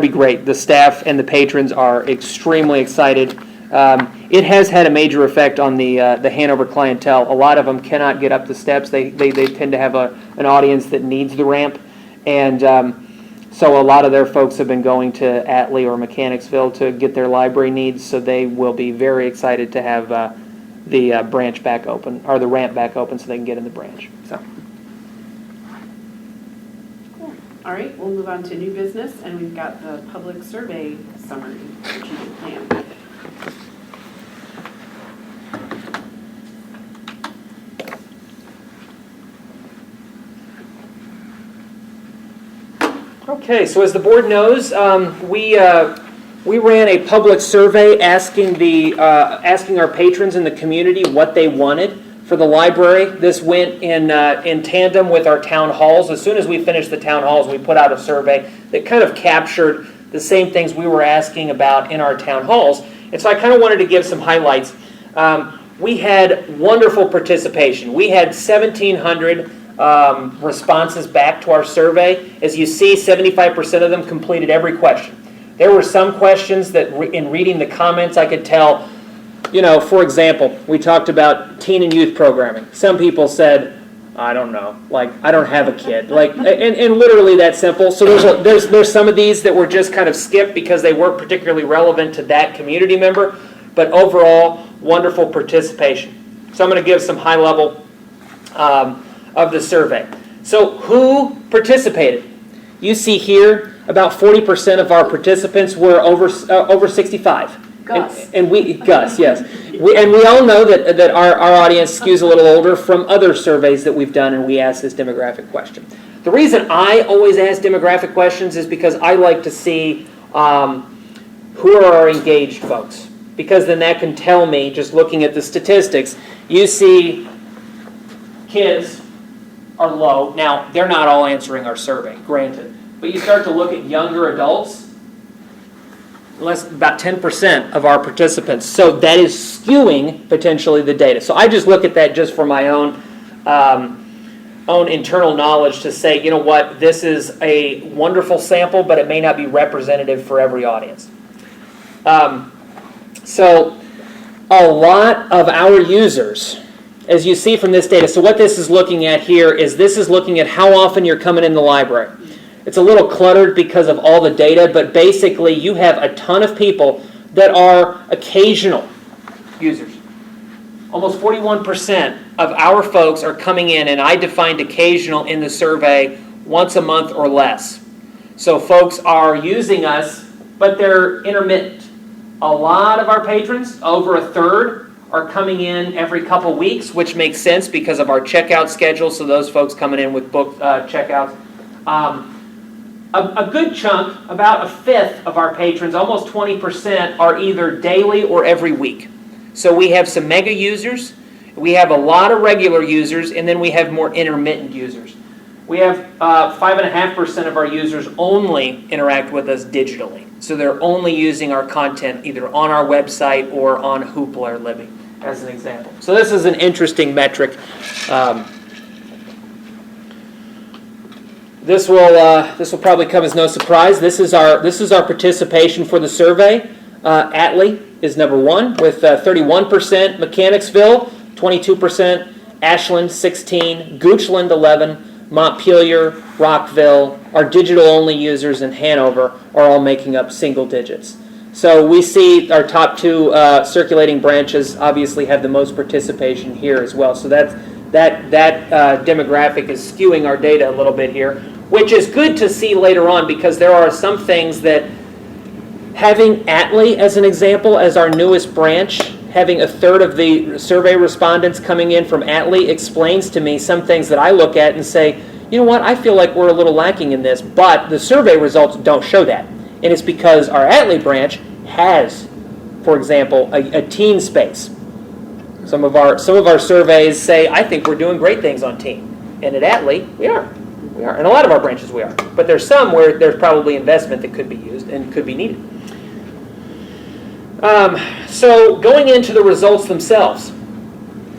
be great. The staff and the patrons are extremely excited. It has had a major effect on the Hanover clientele. A lot of them cannot get up the steps. They tend to have an audience that needs the ramp. And so a lot of their folks have been going to Atlee or Mechanicsville to get their library needs, so they will be very excited to have the branch back open, or the ramp back open, so they can get in the branch. So. Cool. All right, we'll move on to new business, and we've got the public survey summary strategic plan. Okay, so as the board knows, we ran a public survey asking our patrons in the community what they wanted for the library. This went in tandem with our town halls. As soon as we finished the town halls, we put out a survey that kind of captured the same things we were asking about in our town halls. And so I kind of wanted to give some highlights. We had wonderful participation. We had 1,700 responses back to our survey. As you see, 75% of them completed every question. There were some questions that in reading the comments I could tell, for example, we talked about teen and youth programming. Some people said, I don't know, like, I don't have a kid. Like, and literally that simple. So there's some of these that were just kind of skipped because they weren't particularly relevant to that community member. But overall, wonderful participation. So I'm going to give some high level of the survey. So who participated? You see here about 40% of our participants were over 65. Gus. And we Gus, yes. We all know that our audience skews a little older from other surveys that we've done, and we ask this demographic question. The reason I always ask demographic questions is because I like to see who are our engaged folks. Because then that can tell me, just looking at the statistics, you see kids are low. Now, they're not all answering our survey, granted. But you start to look at younger adults, about 10% of our participants. So that is skewing potentially the data. So I just look at that just for my own internal knowledge to say, you know what, this is a wonderful sample, but it may not be representative for every audience. So a lot of our users, as you see from this data, so what this is looking at here is this is looking at how often you're coming in the library. It's a little cluttered because of all the data, but basically you have a ton of people that are occasional users. Almost 41% of our folks are coming in, and I defined occasional in the survey once a month or less. So folks are using us, but they're intermittent. A lot of our patrons, over a third, are coming in every couple weeks, which makes sense because of our checkout schedule, so those folks coming in with book checkouts. A good chunk, about a fifth of our patrons, almost 20%, are either daily or every week. So we have some mega users, we have a lot of regular users, and then we have more intermittent users. We have 5.5% of our users only interact with us digitally. So they're only using our content either on our website or on Hoopla or Libby, as an example. So this is an interesting metric. This will probably come as no surprise. This is our participation for the survey. Atlee is number one with 31%, Mechanicsville 22%, Ashland 16%, Goochland 11%, Montpelier, Rockville, our digital-only users in Hanover are all making up single digits. So we see our top two circulating branches obviously have the most participation here as well. So that demographic is skewing our data a little bit here, which is good to see later on because there are some things that having Atlee as an example as our newest branch, having a third of the survey respondents coming in from Atlee explains to me some things that I look at and say, you know what, I feel like we're a little lacking in this, but the survey results don't show that. And it's because our Atlee branch has, for example, a teen space. Some of our surveys say, I think we're doing great things on teen. And at Atlee, we are. And a lot of our branches we are. But there's some where there's probably investment that could be used and could be needed. So going into the results themselves,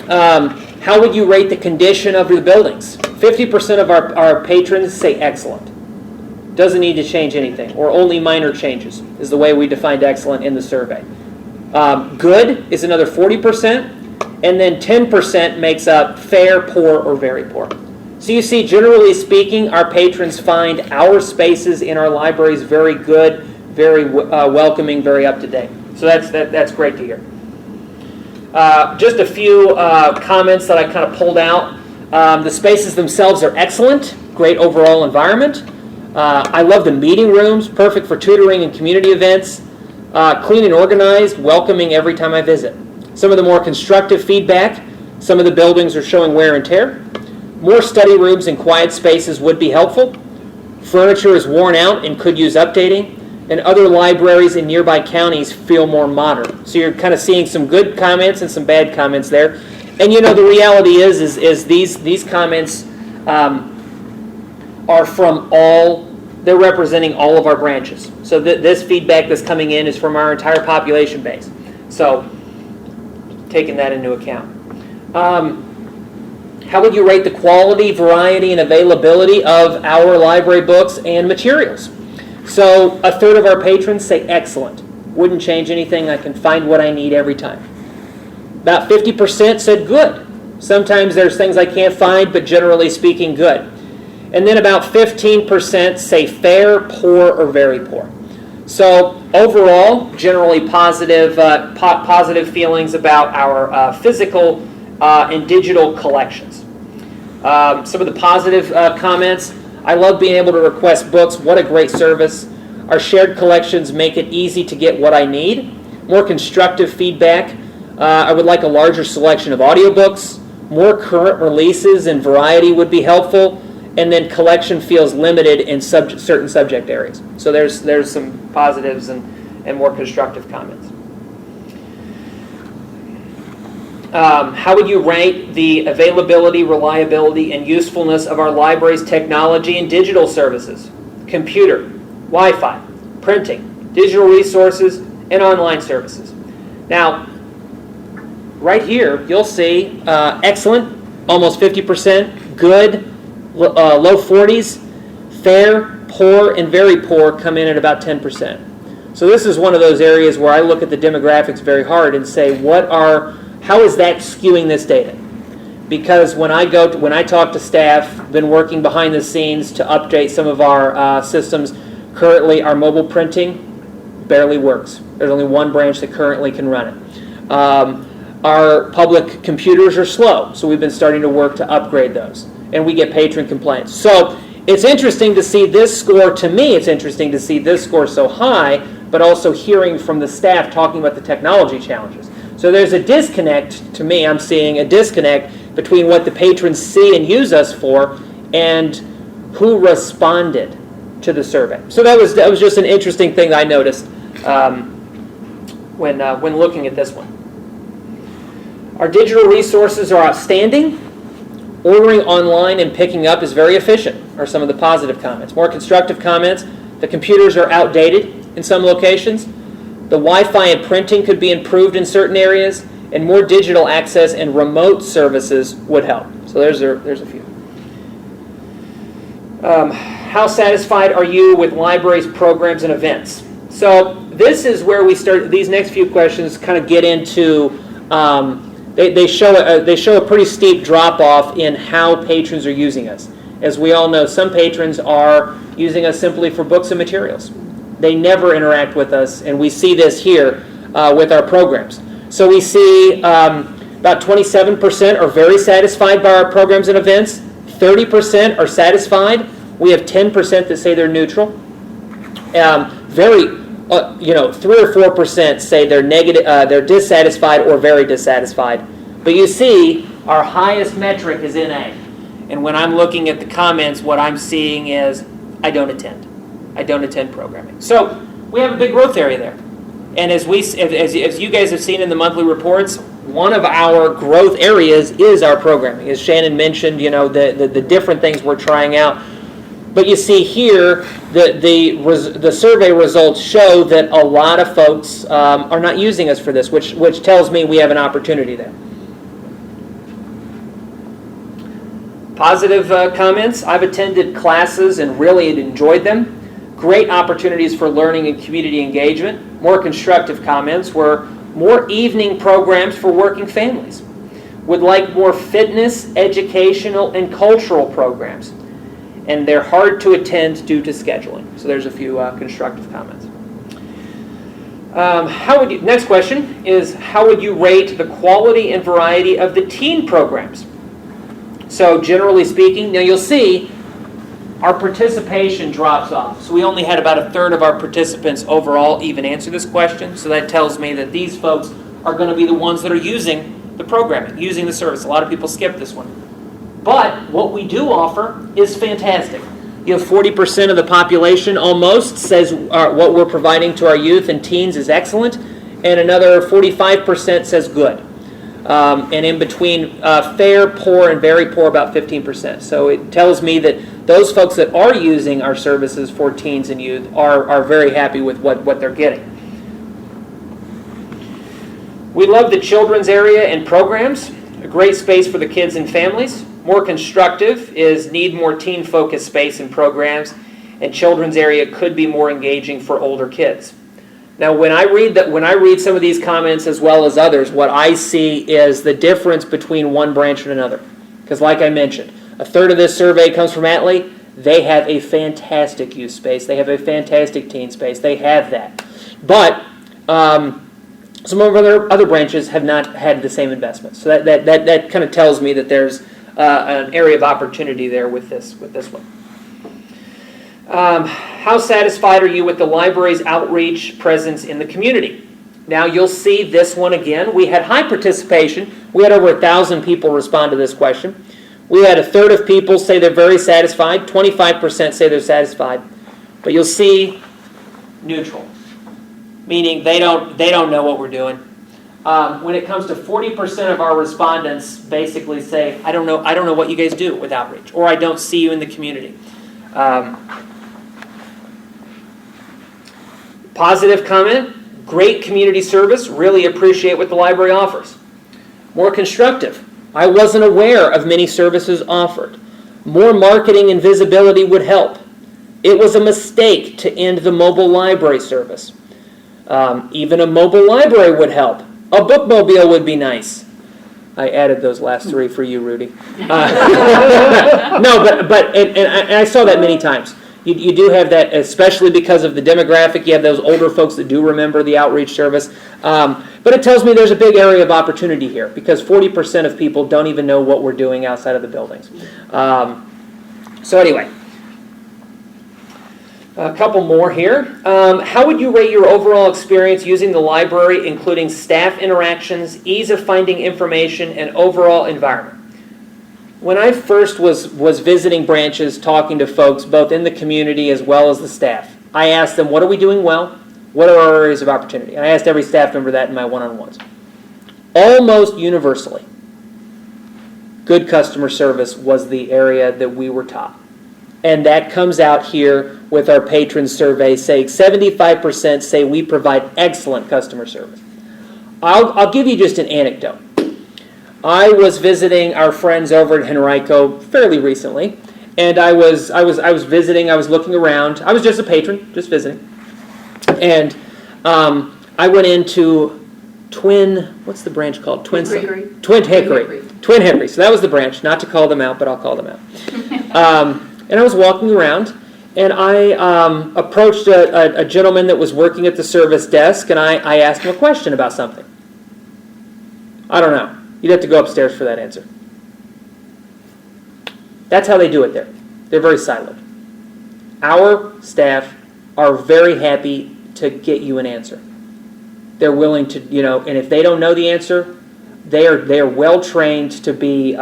how would you rate the condition of the buildings? 50% of our patrons say excellent. Doesn't need to change anything, or only minor changes is the way we defined excellent in the survey. Good is another 40%, and then 10% makes up fair, poor, or very poor. So you see, generally speaking, our patrons find our spaces in our libraries very good, very welcoming, very up-to-date. So that's great to hear. Just a few comments that I kind of pulled out. The spaces themselves are excellent, great overall environment. I love the meeting rooms, perfect for tutoring and community events. Clean and organized, welcoming every time I visit. Some of the more constructive feedback, some of the buildings are showing wear and tear. More study rooms and quiet spaces would be helpful. Furniture is worn out and could use updating. And other libraries in nearby counties feel more modern. So you're kind of seeing some good comments and some bad comments there. And you know, the reality is these comments are from they're representing all of our branches. So this feedback that's coming in is from our entire population base. So taking that into account. How would you rate the quality, variety, and availability of our library books and materials? So a third of our patrons say excellent. Wouldn't change anything. I can find what I need every time. About 50% said good. Sometimes there's things I can't find, but generally speaking, good. And then about 15% say fair, poor, or very poor. So overall, generally positive feelings about our physical and digital collections. Some of the positive comments. I love being able to request books. What a great service. Our shared collections make it easy to get what I need. More constructive feedback. I would like a larger selection of audiobooks. More current releases and variety would be helpful. and then collection feels limited in certain subject areas. So there's some positives and more constructive comments. How would you rank the availability, reliability, and usefulness of our library's technology and digital services? Computer, Wi-Fi, printing, digital resources, and online services. Now, right here, you'll see excellent, almost 50%, good, low 40s, fair, poor, and very poor come in at about 10%. So this is one of those areas where I look at the demographics very hard and say, how is that skewing this data? Because when I talk to staff, been working behind the scenes to update some of our systems. Currently, our mobile printing barely works. There's only one branch that currently can run it. Our public computers are slow, so we've been starting to work to upgrade those, and we get patron complaints. So it's interesting to see this score. To me, it's interesting to see this score so high, but also hearing from the staff talking about the technology challenges. So there's a disconnect, to me, I'm seeing a disconnect between what the patrons see and use us for and who responded to the survey. So that was just an interesting thing that I noticed when looking at this one. Our digital resources are outstanding. Ordering online and picking up is very efficient, are some of the positive comments. More constructive comments, the computers are outdated in some locations. The Wi-Fi and printing could be improved in certain areas, and more digital access and remote services would help. So there's a few. How satisfied are you with libraries, programs, and events? So this is where we start. These next few questions kind of get into. They show a pretty steep drop-off in how patrons are using us. As we all know, some patrons are using us simply for books and materials. They never interact with us, and we see this here with our programs. So we see about 27% are very satisfied by our programs and events. 30% are satisfied. We have 10% that say they're neutral. 3 or 4% say they're negative, they're dissatisfied or very dissatisfied. But you see, our highest metric is NA. And when I'm looking at the comments, what I'm seeing is, I don't attend. I don't attend programming. So we have a big growth area there. And as you guys have seen in the monthly reports, one of our growth areas is our programming. As Shannon mentioned, the different things we're trying out. But you see here, the survey results show that a lot of folks are not using us for this, which tells me we have an opportunity there. Positive comments. I've attended classes and really enjoyed them. Great opportunities for learning and community engagement. More constructive comments were more evening programs for working families. Would like more fitness, educational, and cultural programs. And they're hard to attend due to scheduling. So there's a few constructive comments. Next question is, how would you rate the quality and variety of the teen programs? So generally speaking, now you'll see our participation drops off. So we only had about a third of our participants overall even answer this question. So that tells me that these folks are going to be the ones that are using the programming, using the service. A lot of people skip this one. But what we do offer is fantastic. You have 40% of the population almost says what we're providing to our youth and teens is excellent, and another 45% says good. And in between fair, poor, and very poor, about 15%. So it tells me that those folks that are using our services for teens and youth are very happy with what they're getting. We love the children's area and programs. A great space for the kids and families. More constructive is need more teen-focused space and programs, and children's area could be more engaging for older kids. Now, when I read some of these comments as well as others, what I see is the difference between one branch and another. Because like I mentioned, a third of this survey comes from Atlee. They have a fantastic youth space. They have a fantastic teen space. They have that. But some of our other branches have not had the same investment. So that kind of tells me that there's an area of opportunity there with this one. How satisfied are you with the library's outreach presence in the community? Now you'll see this one again. We had high participation. We had over 1,000 people respond to this question. We had a third of people say they're very satisfied, 25% say they're satisfied, but you'll see neutral, meaning they don't know what we're doing. When it comes to 40% of our respondents basically say, I don't know what you guys do with outreach, or I don't see you in the community. Positive comment, great community service, really appreciate what the library offers. More constructive, I wasn't aware of many services offered. More marketing and visibility would help. It was a mistake to end the mobile library service. Even a mobile library would help. A bookmobile would be nice. I added those last three for you, Rudy. No, but I saw that many times. You do have that, especially because of the demographic. You have those older folks that do remember the outreach service. But it tells me there's a big area of opportunity here, because 40% of people don't even know what we're doing outside of the buildings. So anyway, a couple more here. How would you rate your overall experience using the library, including staff interactions, ease of finding information, and overall environment? When I first was visiting branches, talking to folks, both in the community as well as the staff, I asked them, what are we doing well? What are our areas of opportunity? And I asked every staff member that in my one-on-ones. Almost universally, good customer service was the area that we were top. And that comes out here with our patron survey saying 75% say we provide excellent customer service. I'll give you just an anecdote. I was visiting our friends over at Henrico fairly recently, and I was visiting. I was looking around. I was just a patron, just visiting, and I went into what's the branch called? Twin Hickory. So that was the branch. Not to call them out, but I'll call them out. And I was walking around, and I approached a gentleman that was working at the service desk, and I asked him a question about something. I don't know. You'd have to go upstairs for that answer. That's how they do it there. They're very siloed. Our staff are very happy to get you an answer. They're willing to, and if they don't know the answer, they are well trained to be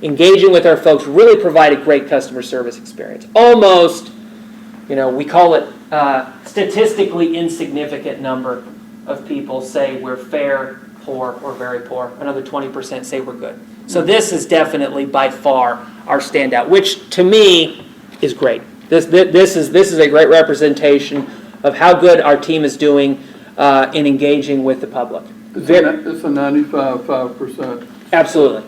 engaging with our folks, really provide a great customer service experience. Almost, we call it statistically insignificant number of people say we're fair, poor, or very poor. Another 20% say we're good. So this is definitely by far our standout, which to me is great. This is a great representation of how good our team is doing in engaging with the public. It's a 95%. Absolutely.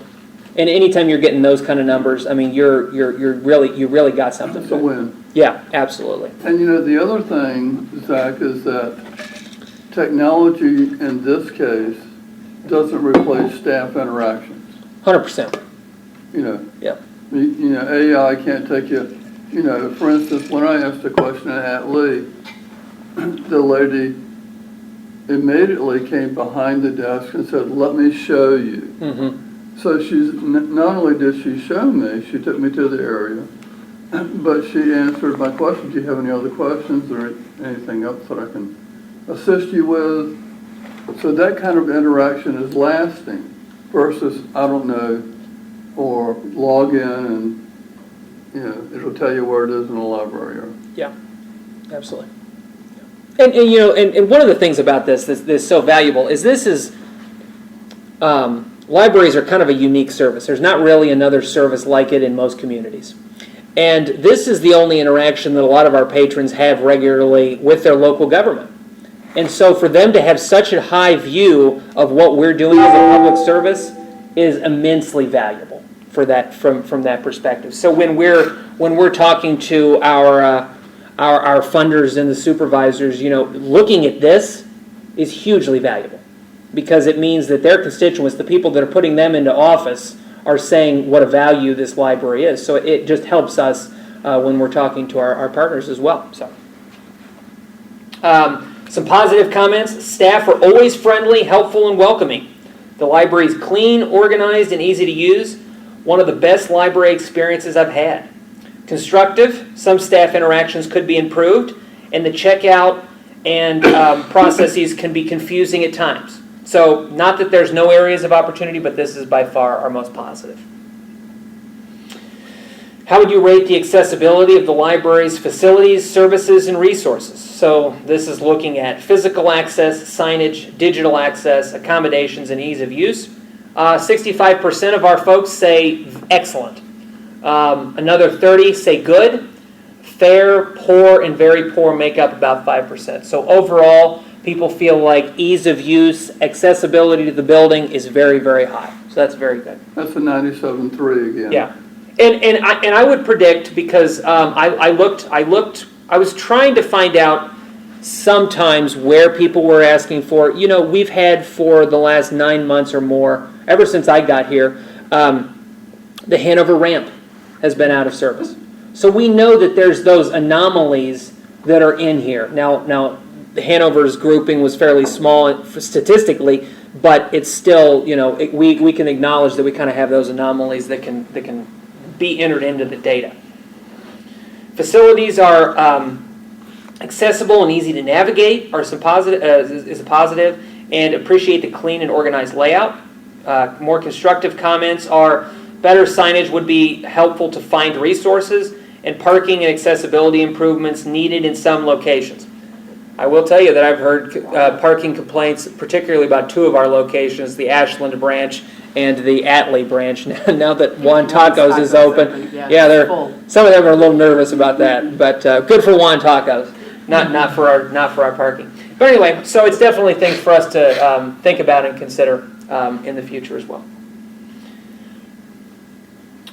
And anytime you're getting those kind of numbers, I mean, you really got something. It's a win. Yeah, absolutely. And the other thing, Zach, is that technology in this case doesn't replace staff interactions. 100%. Yeah. Yeah. AI can't take you. For instance, when I asked a question at Lee, the lady immediately came behind the desk and said, "Let me show you." Mm-hmm. So she's not only did she show me, she took me to the area, but she answered my question. Do you have any other questions or anything else that I can assist you with? So that kind of interaction is lasting versus, I don't know, or log in and, it'll tell you where it is in the library. Yeah, absolutely. And one of the things about this that's so valuable is libraries are kind of a unique service. There's not really another service like it in most communities. And this is the only interaction that a lot of our patrons have regularly with their local government. And so for them to have such a high view of what we're doing as a public service is immensely valuable for that from that perspective. So when we're talking to our funders and the supervisors, looking at this is hugely valuable because it means that their constituents, the people that are putting them into office, are saying what a value this library is. So it just helps us when we're talking to our partners as well. So. Some positive comments. Staff are always friendly, helpful, and welcoming. The library is clean, organized, and easy to use. One of the best library experiences I've had. Constructive. Some staff interactions could be improved, and the checkout and processes can be confusing at times. So not that there's no areas of opportunity, but this is by far our most positive. How would you rate the accessibility of the library's facilities, services, and resources? So this is looking at physical access, signage, digital access, accommodations, and ease of use. 65% of our folks say excellent. Another 30 say good. Fair, poor, and very poor make up about 5%. So overall, people feel like ease of use, accessibility to the building is very, very high. So that's very good. That's a 97.3 again. Yeah. And I would predict, because I was trying to find out sometimes where people were asking for, we've had for the last 9 months or more, ever since I got here, the Hanover ramp has been out of service. So we know that there's those anomalies that are in here. Now Hanover's grouping was fairly small statistically, but it's still, we can acknowledge that we kind of have those anomalies that can be entered into the data. Facilities are accessible and easy to navigate is a positive, and appreciate the clean and organized layout. More constructive comments are better signage would be helpful to find resources, and parking and accessibility improvements needed in some locations. I will tell you that I've heard parking complaints, particularly about two of our locations, the Ashland branch and the Atlee branch. Now that Juan Tacos is open, yeah, some of them are a little nervous about that, but good for Juan Tacos, not for our parking. But anyway, so it's definitely things for us to think about and consider in the future as well.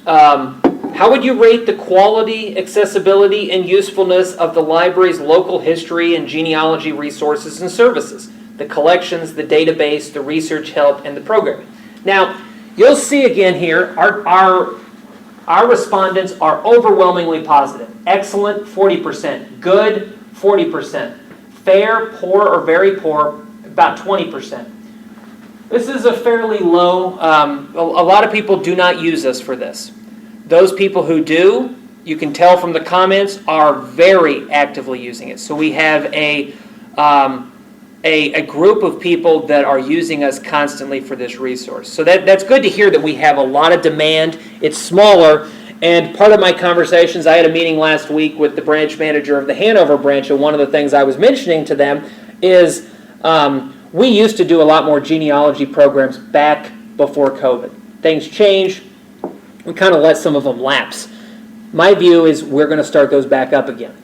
How would you rate the quality, accessibility, and usefulness of the library's local history and genealogy resources and services? The collections, the database, the research help, and the programming. Now, you'll see again here, our respondents are overwhelmingly positive. Excellent, 40%. Good, 40%. Fair, poor, or very poor, about 20%. This is a fairly low, a lot of people do not use us for this. Those people who do, you can tell from the comments, are very actively using it. So we have a group of people that are using us constantly for this resource. So that's good to hear that we have a lot of demand. It's smaller. And part of my conversations, I had a meeting last week with the branch manager of the Hanover branch, and one of the things I was mentioning to them is we used to do a lot more genealogy programs back before COVID. Things changed. We kind of let some of them lapse. My view is we're going to start those back up again.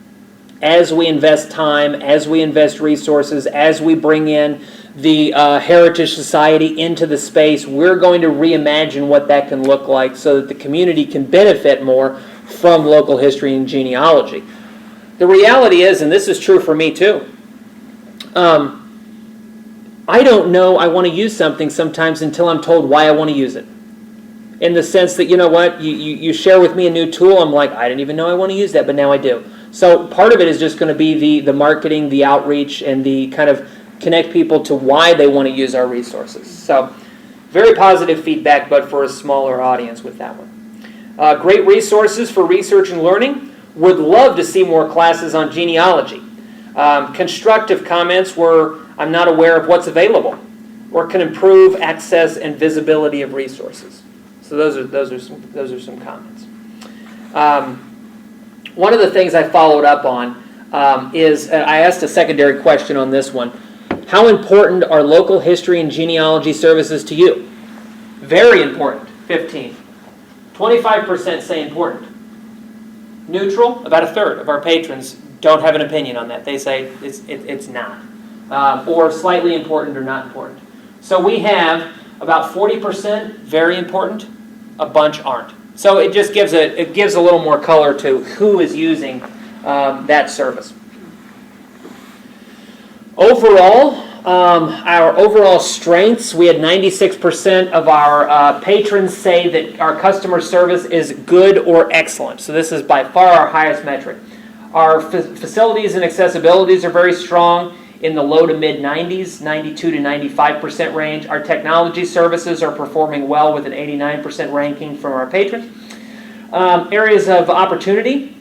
As we invest time, as we invest resources, as we bring in the Heritage Society into the space, we're going to reimagine what that can look like so that the community can benefit more from local history and genealogy. The reality is, and this is true for me too, I don't know I want to use something sometimes until I'm told why I want to use it. In the sense that, you share with me a new tool, I'm like, I didn't even know I want to use that, but now I do. So part of it is just going to be the marketing, the outreach, and the kind of connect people to why they want to use our resources. So very positive feedback, but for a smaller audience with that one. Great resources for research and learning. Would love to see more classes on genealogy. Constructive comments were, I'm not aware of what's available, or can improve access and visibility of resources. So those are some comments. One of the things I followed up on is I asked a secondary question on this one. How important are local history and genealogy services to you? Very important, 15. 25% say important. Neutral, about a third of our patrons don't have an opinion on that. They say it's not. Or slightly important or not important. So we have about 40% very important, a bunch aren't. So it just gives a little more color to who is using that service. Overall, our overall strengths, we had 96% of our patrons say that our customer service is good or excellent. So this is by far our highest metric. Our facilities and accessibilities are very strong, in the low to mid 90s, 92 to 95% range. Our technology services are performing well with an 89% ranking from our patrons. Areas of opportunity,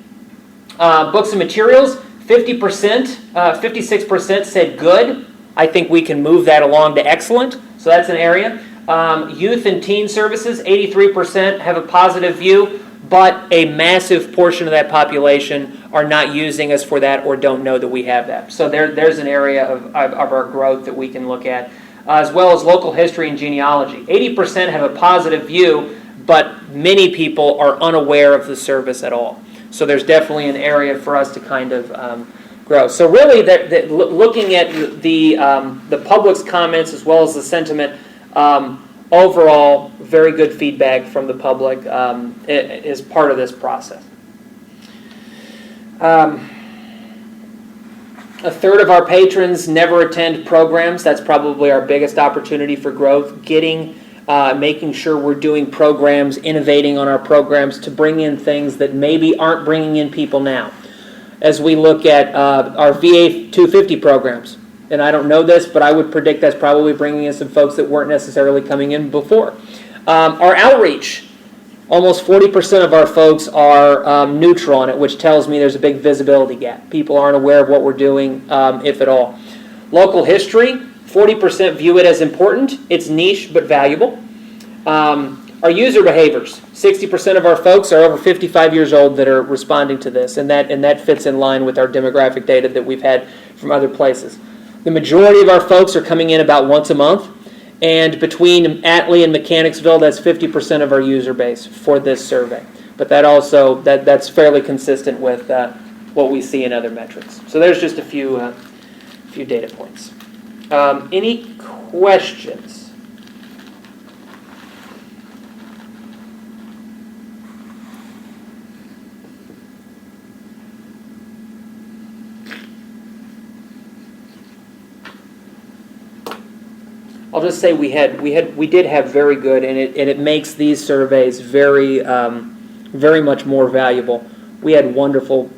books and materials, 50%, 56% said good. I think we can move that along to excellent, so that's an area. Youth and teen services, 83% have a positive view. but a massive portion of that population are not using us for that or don't know that we have that. So there's an area of our growth that we can look at, as well as local history and genealogy. 80% have a positive view, but many people are unaware of the service at all. So there's definitely an area for us to kind of grow. So really, looking at the public's comments as well as the sentiment, overall, very good feedback from the public is part of this process. A third of our patrons never attend programs. That's probably our biggest opportunity for growth. Making sure we're doing programs, innovating on our programs to bring in things that maybe aren't bringing in people now. As we look at our VA 250 programs, and I don't know this, but I would predict that's probably bringing in some folks that weren't necessarily coming in before. Our outreach, almost 40% of our folks are neutral on it, which tells me there's a big visibility gap. People aren't aware of what we're doing, if at all. Local history, 40% view it as important. It's niche but valuable. Our user behaviors, 60% of our folks are over 55 years old that are responding to this, and that fits in line with our demographic data that we've had from other places. The majority of our folks are coming in about once a month, and between Atlee and Mechanicsville, that's 50% of our user base for this survey. But that's fairly consistent with what we see in other metrics. So there's just a few data points. Any questions? I'll just say we did have very good, and it makes these surveys very much more valuable. We had wonderful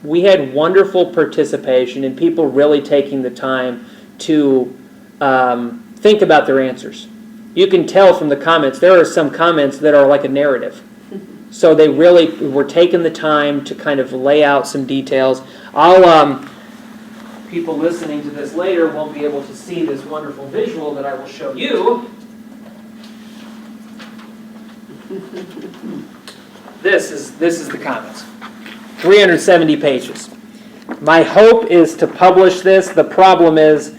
participation and people really taking the time to think about their answers. You can tell from the comments, there are some comments that are like a narrative. So they really were taking the time to kind of lay out some details. People listening to this later won't be able to see this wonderful visual that I will show you. This is the comments. 370 pages. My hope is to publish this. The problem is,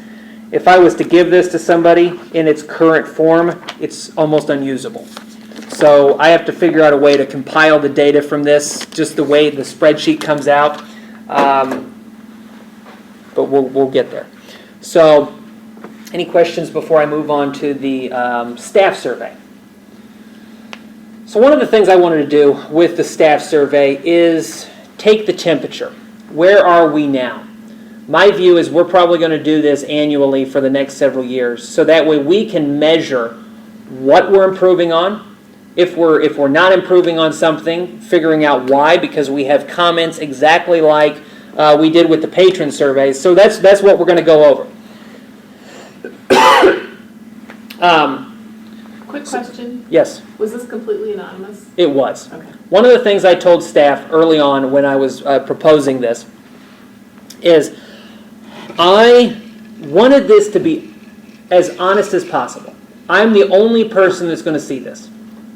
if I was to give this to somebody in its current form, it's almost unusable. So I have to figure out a way to compile the data from this, just the way the spreadsheet comes out. But we'll get there. So, any questions before I move on to the staff survey? So one of the things I wanted to do with the staff survey is take the temperature. Where are we now? My view is we're probably going to do this annually for the next several years, so that way we can measure what we're improving on. If we're not improving on something, figuring out why, because we have comments exactly like we did with the patron surveys. So that's what we're going to go over. Quick question. Yes. Was this completely anonymous? It was. Okay. One of the things I told staff early on when I was proposing this is I wanted this to be as honest as possible. I'm the only person that's going to see this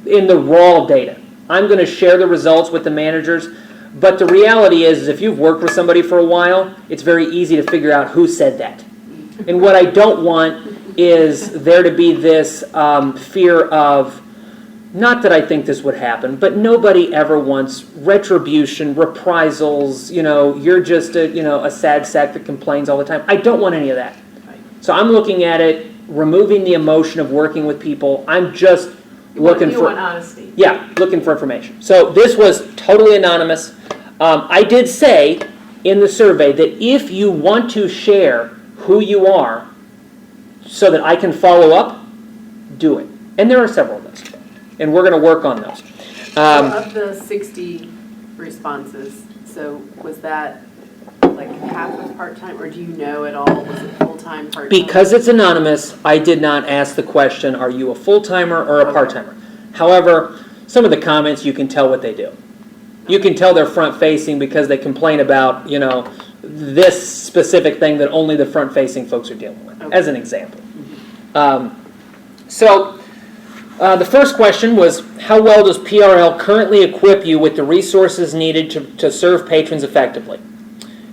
in the raw data. I'm going to share the results with the managers, but the reality is if you've worked with somebody for a while, it's very easy to figure out who said that. And what I don't want is there to be this fear of, not that I think this would happen, but nobody ever wants retribution, reprisals, you're just a sad sack that complains all the time. I don't want any of that. So I'm looking at it, removing the emotion of working with people. I'm just looking for... You want honesty. Yeah, looking for information. So this was totally anonymous. I did say in the survey that if you want to share who you are so that I can follow up, do it. And there are several of those. And we're going to work on those. Of the 60 responses, so was that like half of part-time, or do you know at all? Was it full-time, part-time? Because it's anonymous, I did not ask the question, are you a full-timer or a part-timer? However, some of the comments, you can tell what they do. You can tell they're front-facing because they complain about, this specific thing that only the front-facing folks are dealing with, as an example. So The first question was, how well does PRL currently equip you with the resources needed to serve patrons effectively?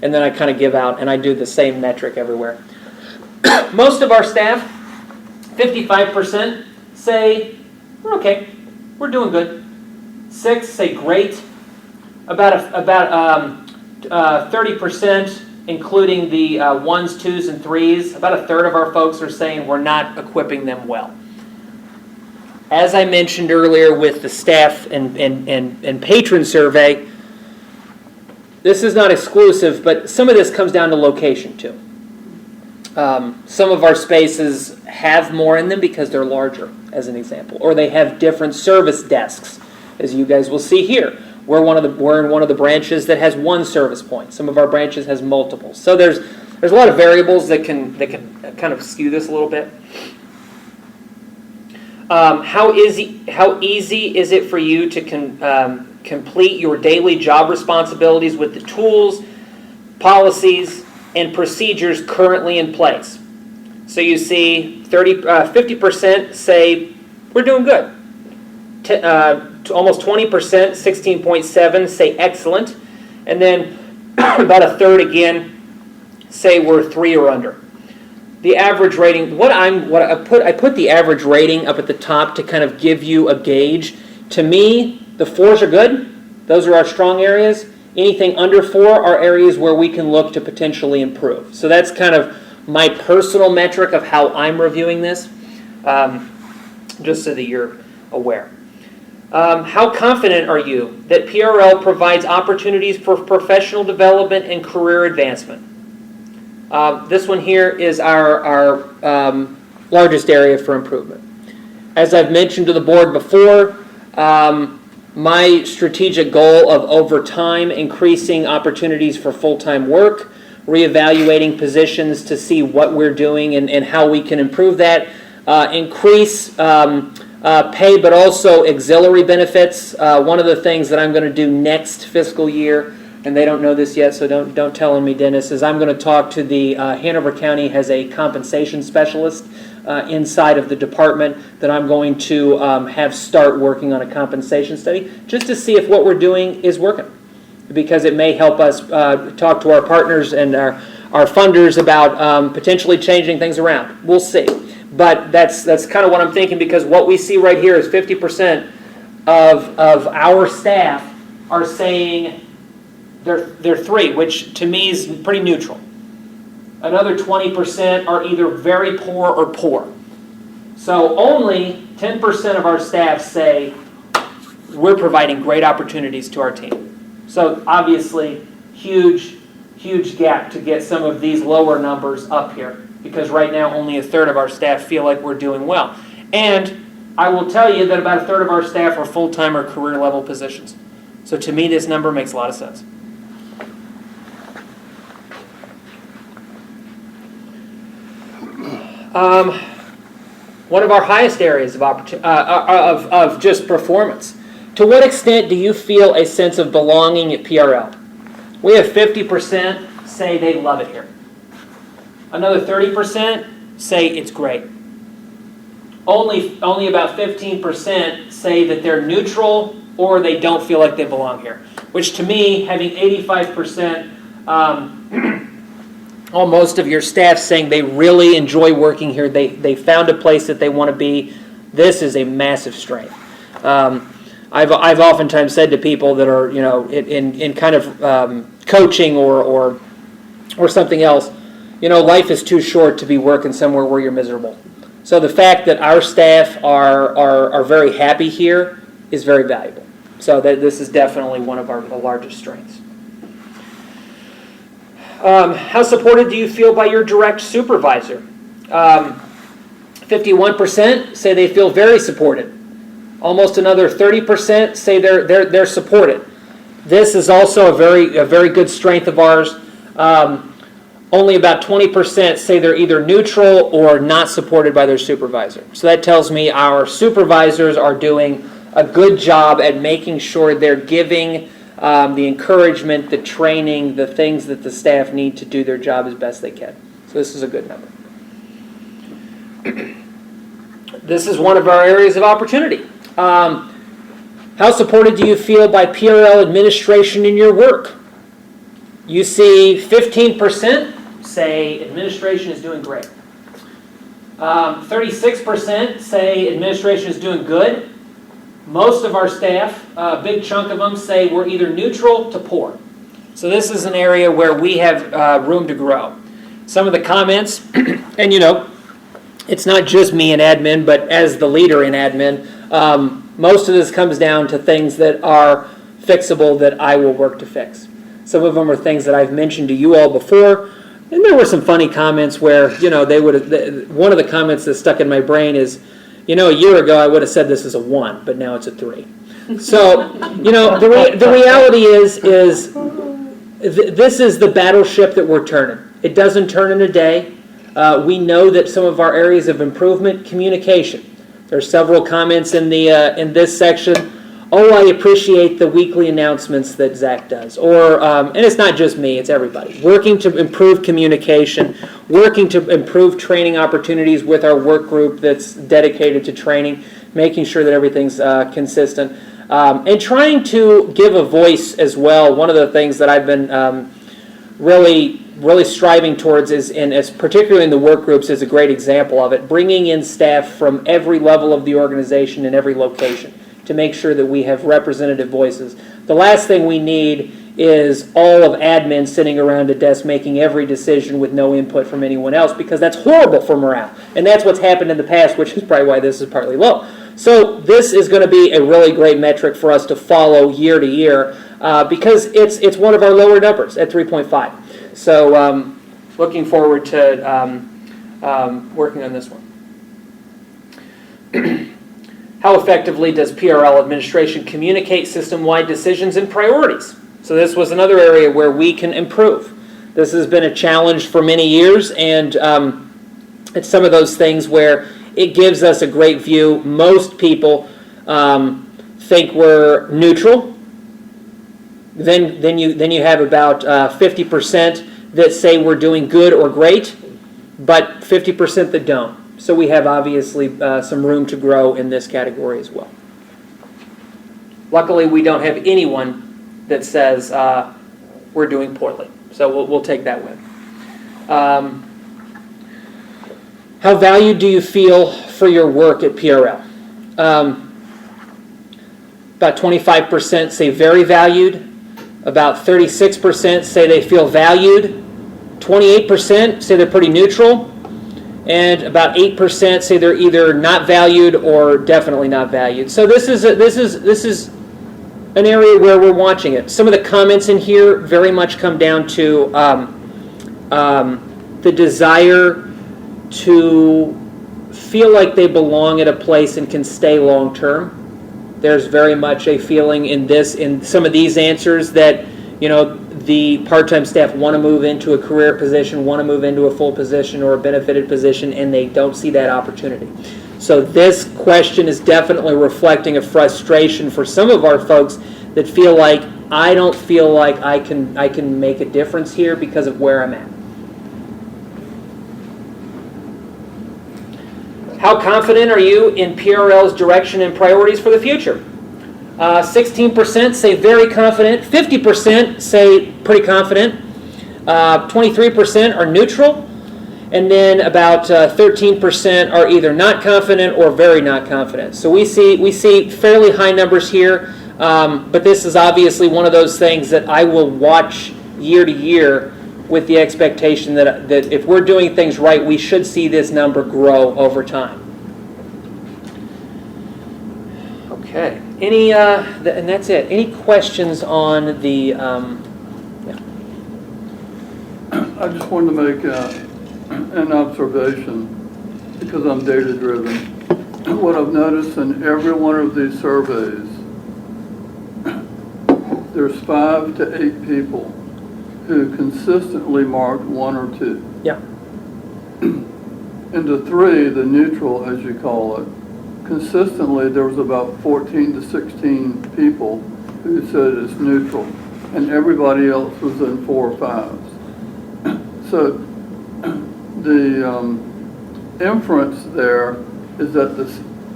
And then I kind of give out, and I do the same metric everywhere. Most of our staff, 55%, say, we're okay, we're doing good. 6 say great. About 30%, including the 1s, 2s, and 3s, about a third of our folks are saying we're not equipping them well. As I mentioned earlier with the staff and patron survey, this is not exclusive, but some of this comes down to location too. Some of our spaces have more in them because they're larger, as an example, or they have different service desks, as you guys will see here. We're in one of the branches that has 1 service point. Some of our branches has multiple. So there's a lot of variables that can kind of skew this a little bit. How easy is it for you to complete your daily job responsibilities with the tools, policies, and procedures currently in place? So you see 50% say we're doing good. Almost 20%, 16.7, say excellent. And then about a third again say we're 3 or under. The average rating, I put the average rating up at the top to kind of give you a gauge. To me, the 4s are good. Those are our strong areas. Anything under 4 are areas where we can look to potentially improve. So that's kind of my personal metric of how I'm reviewing this, just so that you're aware. How confident are you that PRL provides opportunities for professional development and career advancement? This one here is our largest area for improvement. As I've mentioned to the board before, my strategic goal of over time increasing opportunities for full-time work, reevaluating positions to see what we're doing and how we can improve that, increase pay, but also auxiliary benefits. One of the things that I'm going to do next fiscal year, and they don't know this yet, so don't tell on me, Dennis, is I'm going to talk to the Hanover County has a compensation specialist inside of the department that I'm going to have start working on a compensation study just to see if what we're doing is working, because it may help us talk to our partners and our funders about potentially changing things around. We'll see. But that's kind of what I'm thinking, because what we see right here is 50% of our staff are saying they're 3, which to me is pretty neutral. Another 20% are either very poor or poor. So only 10% of our staff say we're providing great opportunities to our team. So obviously, huge gap to get some of these lower numbers up here, because right now only a third of our staff feel like we're doing well. And I will tell you that about a third of our staff are full-time or career level positions. So to me, this number makes a lot of sense. One of our highest areas of just performance. To what extent do you feel a sense of belonging at PRL? We have 50% say they love it here. Another 30% say it's great. Only about 15% say that they're neutral or they don't feel like they belong here. Which to me, having 85%, almost of your staff saying they really enjoy working here, they found a place that they want to be, this is a massive strength. I've oftentimes said to people that are in kind of coaching or something else, life is too short to be working somewhere where you're miserable. So the fact that our staff are very happy here is very valuable. So this is definitely one of our largest strengths. How supported do you feel by your direct supervisor? 51% say they feel very supported. Almost another 30% say they're supported. This is also a very good strength of ours. Only about 20% say they're either neutral or not supported by their supervisor. So that tells me our supervisors are doing a good job at making sure they're giving the encouragement, the training, the things that the staff need to do their job as best they can. So this is a good number. this is one of our areas of opportunity. How supported do you feel by PRL administration in your work? You see 15% say administration is doing great. 36% say administration is doing good. Most of our staff, a big chunk of them, say we're either neutral to poor. So this is an area where we have room to grow. Some of the comments, and it's not just me in admin, but as the leader in admin, most of this comes down to things that are fixable that I will work to fix. Some of them are things that I've mentioned to you all before, and there were some funny comments where, one of the comments that stuck in my brain is, a year ago I would have said this is a 1, but now it's a 3. So, the reality is this is the battleship that we're turning. It doesn't turn in a day. We know that some of our areas of improvement, communication. There are several comments in this section. Oh, I appreciate the weekly announcements that Zach does. Or, and it's not just me, it's everybody. Working to improve communication, working to improve training opportunities with our work group that's dedicated to training, making sure that everything's consistent. And trying to give a voice as well. One of the things that I've been really striving towards is, and as particularly in the work groups, is a great example of it, bringing in staff from every level of the organization and every location to make sure that we have representative voices. The last thing we need is all of admin sitting around a desk making every decision with no input from anyone else, because that's horrible for morale. And that's what's happened in the past, which is probably why this is partly low. So this is going to be a really great metric for us to follow year to year, because it's one of our lower numbers at 3.5. So looking forward to working on this one. How effectively does PRL administration communicate system-wide decisions and priorities? So this was another area where we can improve. This has been a challenge for many years, and it's some of those things where it gives us a great view. Most people think we're neutral. Then you have about 50% that say we're doing good or great, but 50% that don't. So we have obviously some room to grow in this category as well. Luckily, we don't have anyone that says we're doing poorly. So we'll take that win. How valued do you feel for your work at PRL? About 25% say very valued. About 36% say they feel valued. 28% say they're pretty neutral. And about 8% say they're either not valued or definitely not valued. So this is an area where we're watching it. Some of the comments in here very much come down to the desire to feel like they belong at a place and can stay long term. There's very much a feeling in some of these answers that the part-time staff want to move into a career position, want to move into a full position or a benefited position, and they don't see that opportunity. So this question is definitely reflecting a frustration for some of our folks that feel like, I don't feel like I can make a difference here because of where I'm at. How confident are you in PRL's direction and priorities for the future? 16% say very confident, 50% say pretty confident, 23% are neutral, and then about 13% are either not confident or very not confident. So we see fairly high numbers here, but this is obviously one of those things that I will watch year to year with the expectation that if we're doing things right, we should see this number grow over time. Okay. And that's it. Any questions on the? I just wanted to make an observation because I'm data-driven. What I've noticed in every one of these surveys, there's 5 to 8 people who consistently marked 1 or 2. Yeah. And the 3, the neutral as you call it, consistently there was about 14 to 16 people who said it's neutral, and everybody else was in 4 or 5s. So the inference there is that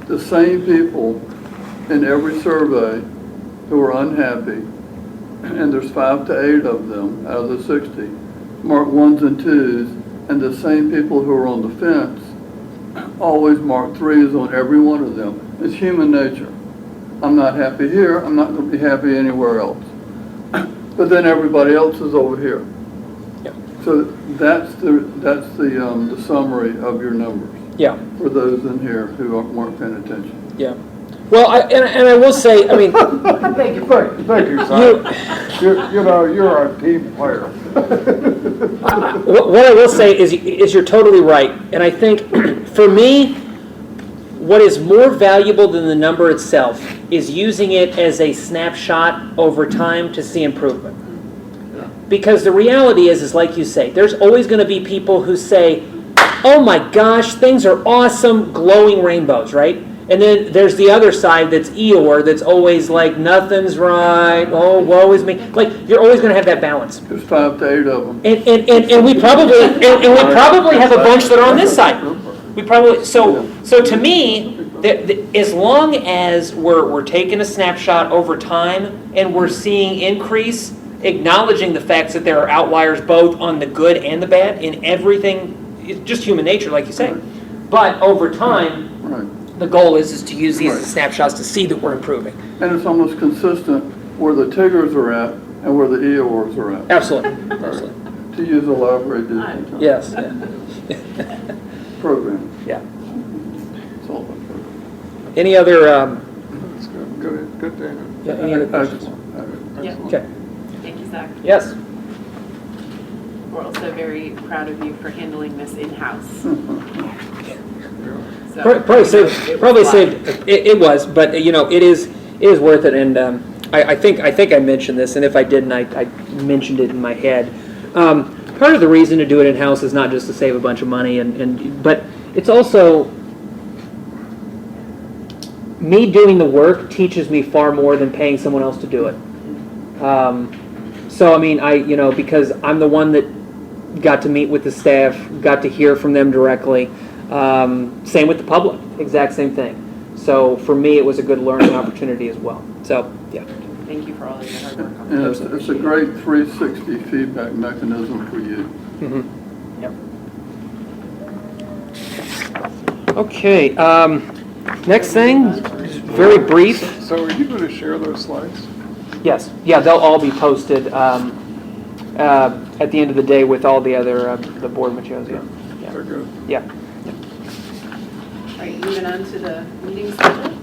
the same people in every survey who are unhappy, and there's 5 to 8 of them out of the 60, mark 1s and 2s, and the same people who are on the fence always mark 3s on every one of them. It's human nature. I'm not happy here, I'm not going to be happy anywhere else. But then everybody else is over here. Yeah. So that's the summary of your numbers Yeah, for those in here who weren't paying attention. yeah. Well, and I will say, I mean, Thank you, Zach. You're a team player. what I will say is you're totally right. And I think for me, what is more valuable than the number itself is using it as a snapshot over time to see improvement. Because the reality is like you say, there's always going to be people who say, oh my gosh, things are awesome, glowing rainbows, right? And then there's the other side that's Eeyore, that's always like, nothing's right, oh, woe is me. Like, you're always going to have that balance. There's 5 to 8 of them. And we probably have a bunch that are on this side. We probably, so to me, as long as we're taking a snapshot over time and we're seeing increase, acknowledging the facts that there are outliers both on the good and the bad in everything, it's just human nature, like you say. But over time, the goal is to use these as snapshots to see that we're improving. And it's almost consistent where the Tiggers are at and where the Eeyores are at. Absolutely. Absolutely. To use a library Disney term. Yes. Yeah. Program. Yeah. It's all about program. Any other, That's good, Dana. yeah, any other questions? Excellent. Okay. Thank you, Zach. Yes. We're also very proud of you for handling this in-house. So, Probably saved. it was Probably a lot. saved. It was, but it is worth it. And I think I mentioned this, and if I didn't, I mentioned it in my head. Part of the reason to do it in house is not just to save a bunch of money, but it's also me doing the work teaches me far more than paying someone else to do it. So I mean, because I'm the one that got to meet with the staff, got to hear from them directly. Same with the public, exact same thing. So for me, it was a good learning opportunity as well. So yeah. Thank you for all of your hard work on And this. it's a great 360 feedback mechanism for you. Mm-hmm. Yep. Okay. Next thing, very brief. So are you going to share those slides? Yes. Yeah, they'll all be posted at the end of the day with all the other the board materials. Yeah. They're good. Yeah. All right, moving on to the meeting schedule.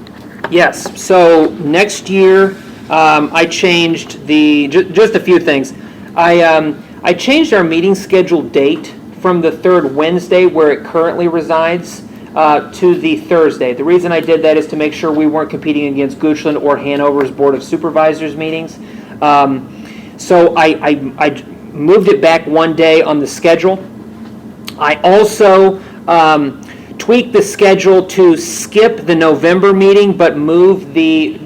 Yes. So next year, I changed just a few things. I changed our meeting schedule date from the third Wednesday, where it currently resides, to the Thursday. The reason I did that is to make sure we weren't competing against Goochland or Hanover's Board of Supervisors meetings. So I moved it back one day on the schedule. I also tweaked the schedule to skip the November meeting, but move the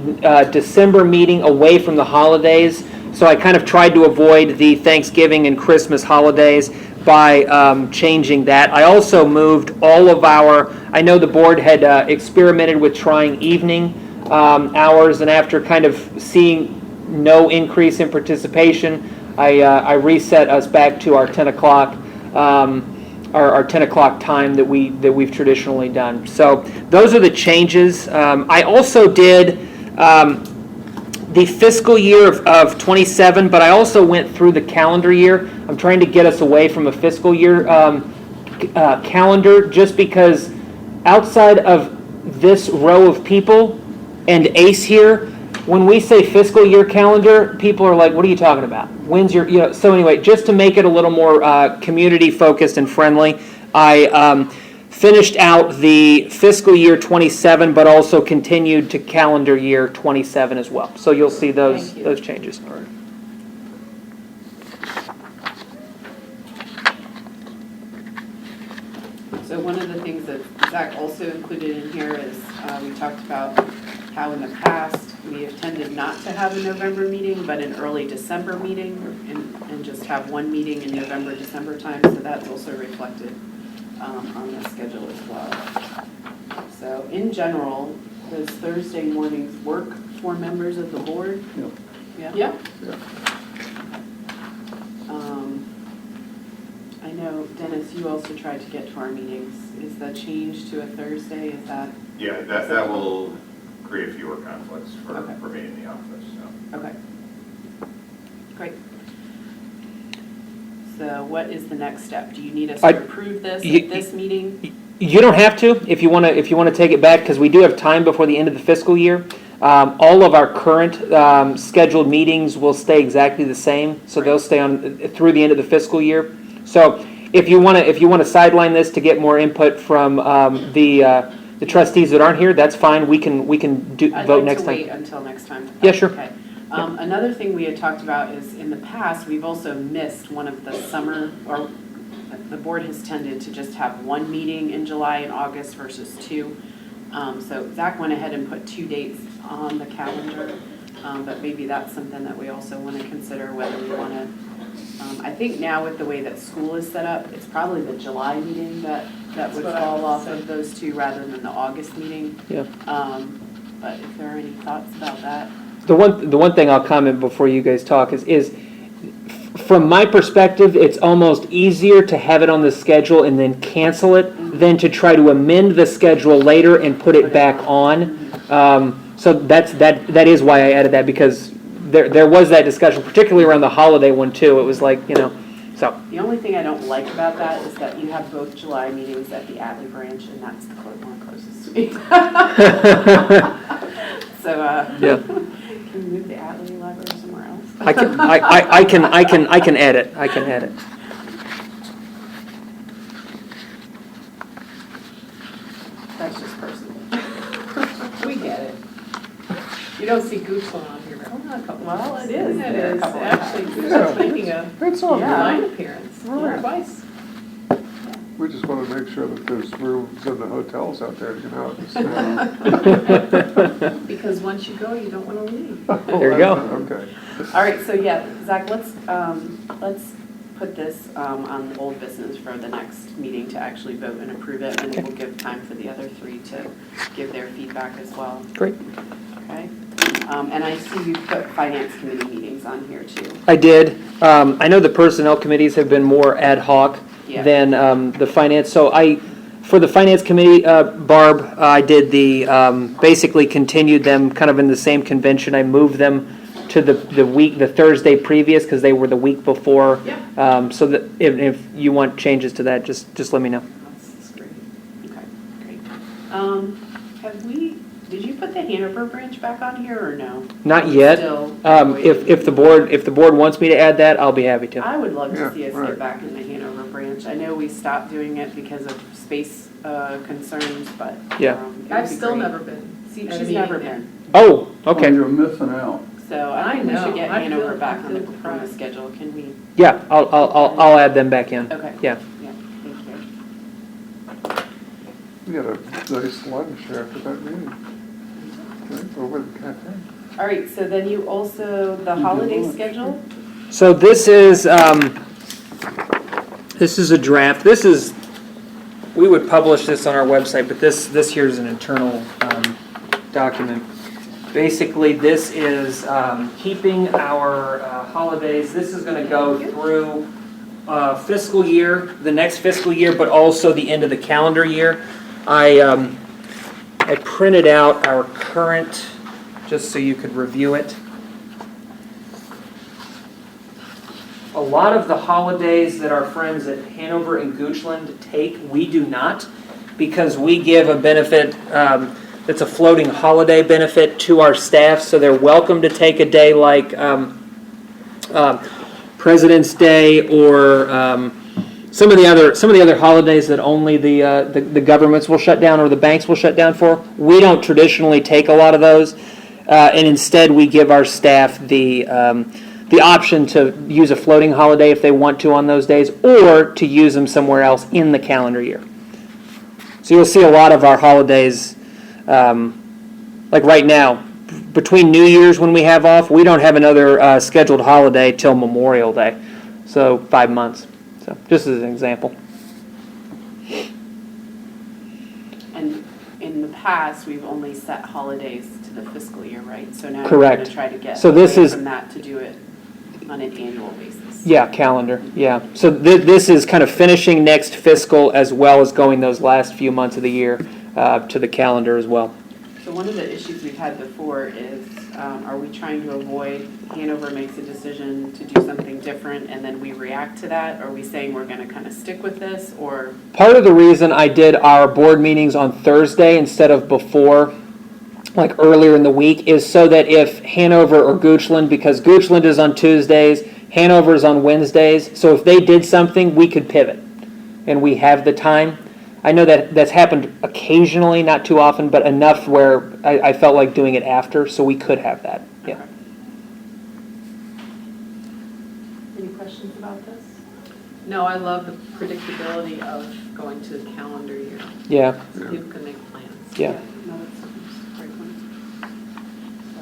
December meeting away from the holidays. So I kind of tried to avoid the Thanksgiving and Christmas holidays by changing that. I also moved all of I know the board had experimented with trying evening hours, and after kind of seeing no increase in participation, I reset us back to our 10 o'clock our 10 o'clock time that we've traditionally done. So those are the changes. I also did the fiscal year of 27, but I also went through the calendar year. I'm trying to get us away from a fiscal year calendar, just because outside of this row of people and Ace here, when we say fiscal year calendar, people are like, what are you talking about? When's your, so anyway, just to make it a little more community focused and friendly, I finished out the fiscal year 27, but also continued to calendar year 27 as well. So you'll see those changes. All right. So one of the things that Zach also included in here is we talked about how in the past we have tended not to have a November meeting, but an early December meeting, and just have one meeting in November, December time. So that's also reflected on the schedule as well. So So in general, does Thursday mornings work for members of the board? Yeah. Yeah, I know, Dennis, you also tried to get to our meetings. Is the change to a Thursday, is that? Yeah, that will create fewer conflicts Okay. for me in the office, so. Okay. Great. So what is the next step? Do you need us to approve this at this meeting? You don't have to if you want to take it back, because we do have time before the end of the fiscal year. All of our current scheduled meetings will stay exactly the same, so they'll stay on through the end of the fiscal year. So if you want to sideline this to get more input from the trustees that aren't here, that's fine. We can vote next time. I'd like to wait until next time. Yeah, sure. Okay. Another thing we had talked about is in the past, we've also missed one of the summer, or the board has tended to just have one meeting in July and August versus two. So Zach went ahead and put 2 dates on the calendar, but maybe that's something that we also want to consider whether we want to. I think now with the way that school is set up, it's probably the July meeting that would what I fall would off say. of those two rather than the August meeting. Yeah. But if there are any thoughts about that. The one thing I'll comment before you guys talk is from my perspective, it's almost easier to have it on the schedule and then cancel it than to try to amend the schedule later and put it back on. So that is why I added that, because there was that discussion, particularly around the holiday one too. It was like, so. The only thing I don't like about that is that you have both July meetings at the Atlee branch, and that's the one closest to me. So, Yeah. can we move the Atlee library somewhere else? I can add it. I can add it. That's just personal. we get it. You don't see Goochland on here, Oh, right? not a couple- Well, it is. It there a is, couple of actually, times. Goochland's making a It's all Yeah. line appearance, Right. twice. We just want to make sure that there's rooms in the hotels out there, Because once you go, you don't want to leave. There you go. Okay. All right, so yeah, Zach, let's put this on the old business for the next meeting to actually vote and approve it, and we'll give time for the other three to give their feedback as well. Great. Okay? And I see you put finance committee meetings on here too. I did. I know the personnel committees have been more ad hoc Yeah. than the finance. So for the finance committee, Barb, I did basically continued them kind of in the same convention. I moved them to the Thursday previous because they were the week before. Yeah. So that if you want changes to that, just let me know. That's great. Okay, great. Did you put the Hanover branch back on here or no? Not yet. Still If the board wants me to add that, I'll be happy to. I would love to Yeah, see us right. get back in the Hanover branch. I know we stopped doing it because of space concerns, but. Yeah. it would I've be still great. never been. See, at a she's meeting never there. been. Oh, Oh, okay. you're missing out. So I think we I should know. get I Hanover feel- back I on the feel depressed. schedule. Can we? Yeah, I'll add them back in. Okay. Yeah. Yeah, thank you. We had a nice lunch after that meeting. Okay, over the cafe. All right, so then you also, the holiday schedule? So this is a draft. We would publish this on our website, but this here is an internal document. Basically, this is keeping our holidays. This is going to go through fiscal year, the next fiscal year, but also the end of the calendar year. I printed out our current, just so you could review it. A lot of the holidays that our friends at Hanover and Goochland take, we do not, because we give a benefit that's a floating holiday benefit to our staff, so they're welcome to take a day like President's Day or some of the other holidays that only the governments will shut down or the banks will shut down for. We don't traditionally take a lot of those, and instead we give our staff the option to use a floating holiday if they want to on those days, or to use them somewhere else in the calendar year. So you'll see a lot of our holidays, like right now, between New Year's when we have off, we don't have another scheduled holiday till Memorial Day, so 5 months. So just as an example. And in the past, we've only set holidays to the fiscal year, right? So now we're Correct. going to try to get So this away is- from that to do it on an annual basis. Yeah, calendar, yeah. So this is kind of finishing next fiscal as well as going those last few months of the year to the calendar as well. So one of the issues we've had before is, are we trying to avoid Hanover makes a decision to do something different and then we react to that? Are we saying we're going to kind of stick with this, or? Part of the reason I did our board meetings on Thursday instead of before, like earlier in the week, is so that if Hanover or Goochland, because Goochland is on Tuesdays, Hanover is on Wednesdays, so if they did something, we could pivot, and we have the time. I know that that's happened occasionally, not too often, but enough where I felt like doing it after, so we could have that, yeah. Okay. Any questions about this? No, I love the predictability of going to the calendar year. Yeah, So people can make plans. Yeah. No, that's a great point. So.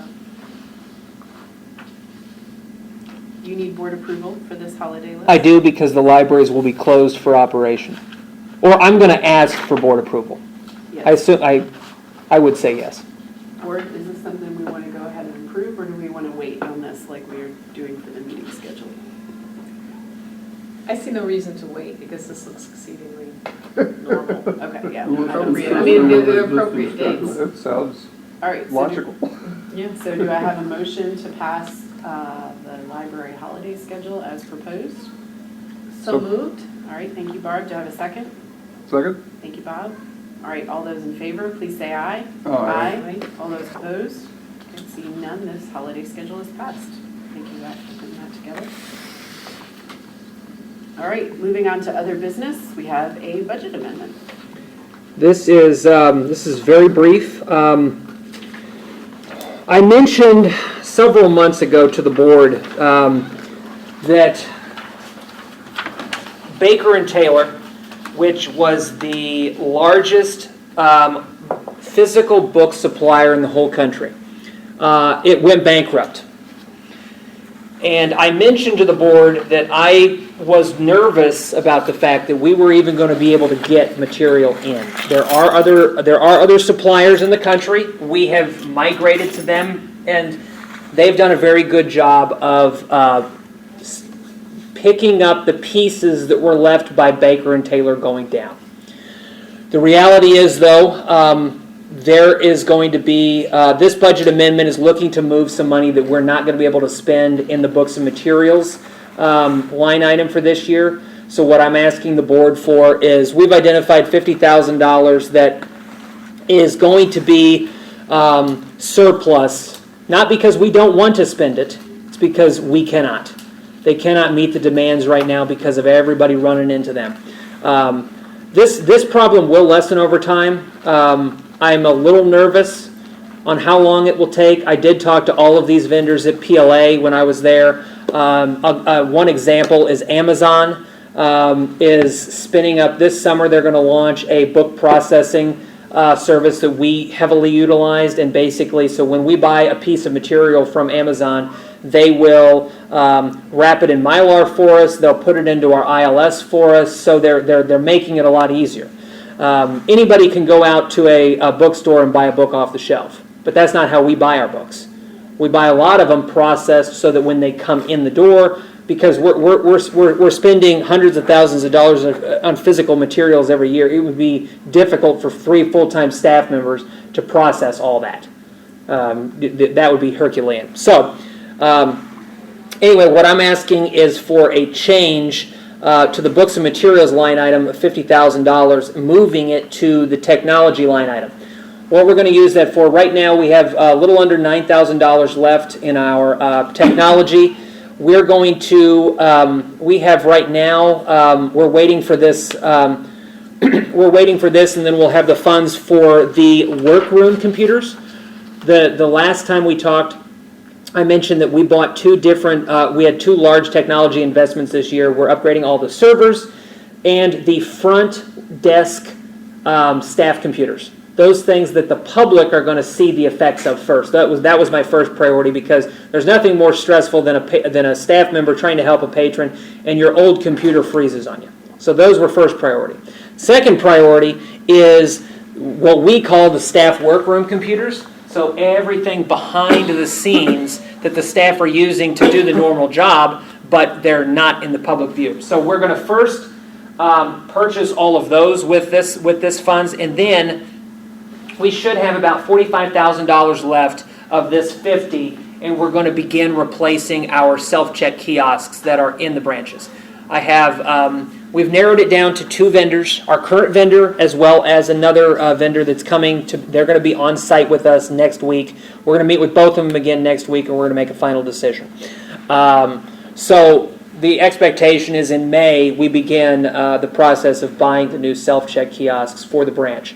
You need board approval for this holiday list? I do, because the libraries will be closed for operation. Or I'm going to ask for board approval. Yes. I assume, I would say yes. Board, is this something we want to go ahead and approve, or do we want to wait on this like we are doing for the meeting schedule? I see no reason to wait because this looks exceedingly normal. Okay, yeah. Well, I mean, the appropriate That dates. It sounds All right. So logical. Yeah, so do I have a motion to pass the library holiday schedule as proposed? So- Moved. All right, thank you, Barb. Do I have a second? Second? Thank you, Bob. All right, all those in favor, please say aye. Aye. All those opposed? Okay, seeing none, this holiday schedule is passed. Thank you, Zach, for putting that together. All right, moving on to other business, we have a budget amendment. This is very brief. I mentioned several months ago to the board that Baker and Taylor, which was the largest physical book supplier in the whole country, it went bankrupt. And I mentioned to the board that I was nervous about the fact that we were even going to be able to get material in. There are other suppliers in the country. We have migrated to them, and they've done a very good job of picking up the pieces that were left by Baker and Taylor going down. The reality is, though, there is going to be, this budget amendment is looking to move some money that we're not going to be able to spend in the books and materials line item for this year. So what I'm asking the board for is, we've identified $50,000 that is going to be surplus, not because we don't want to spend it, it's because we cannot. They cannot meet the demands right now because of everybody running into them. This problem will lessen over time. I'm a little nervous on how long it will take. I did talk to all of these vendors at PLA when I was there. One example is Amazon is spinning up this summer. They're going to launch a book processing service that we heavily utilized. And basically, so when we buy a piece of material from Amazon, they will wrap it in Mylar for us. They'll put it into our ILS for us. So they're making it a lot easier. Anybody can go out to a bookstore and buy a book off the shelf, but that's not how we buy our books. We buy a lot of them processed so that when they come in the door, because we're spending hundreds of thousands of dollars on physical materials every year, it would be difficult for 3 full-time staff members to process all that. That would be Herculean. So, anyway, what I'm asking is for a change to the books and materials line item of $50,000, moving it to the technology line item. What we're going to use that for, right now we have a little under $9,000 left in our technology. We're going to, we have right now, we're waiting for this, we're waiting for this, and then we'll have the funds for the workroom computers. The last time we talked, I mentioned that we bought we had 2 large technology investments this year. We're upgrading all the servers and the front desk staff computers. Those things that the public are going to see the effects of first. That was my first priority, because there's nothing more stressful than a staff member trying to help a patron and your old computer freezes on you. So those were first priority. Second priority is what we call the staff workroom computers. So everything behind the scenes that the staff are using to do the normal job, but they're not in the public view. So we're going to first purchase all of those with this funds, and then we should have about $45,000 left of this 50, and we're going to begin replacing our self-check kiosks that are in the branches. I have, we've narrowed it down to 2 vendors, our current vendor as well as another vendor that's coming to, they're going to be on site with us next week. We're going to meet with both of them again next week, and we're going to make a final decision. So the expectation is in May we begin the process of buying the new self-check kiosks for the branch.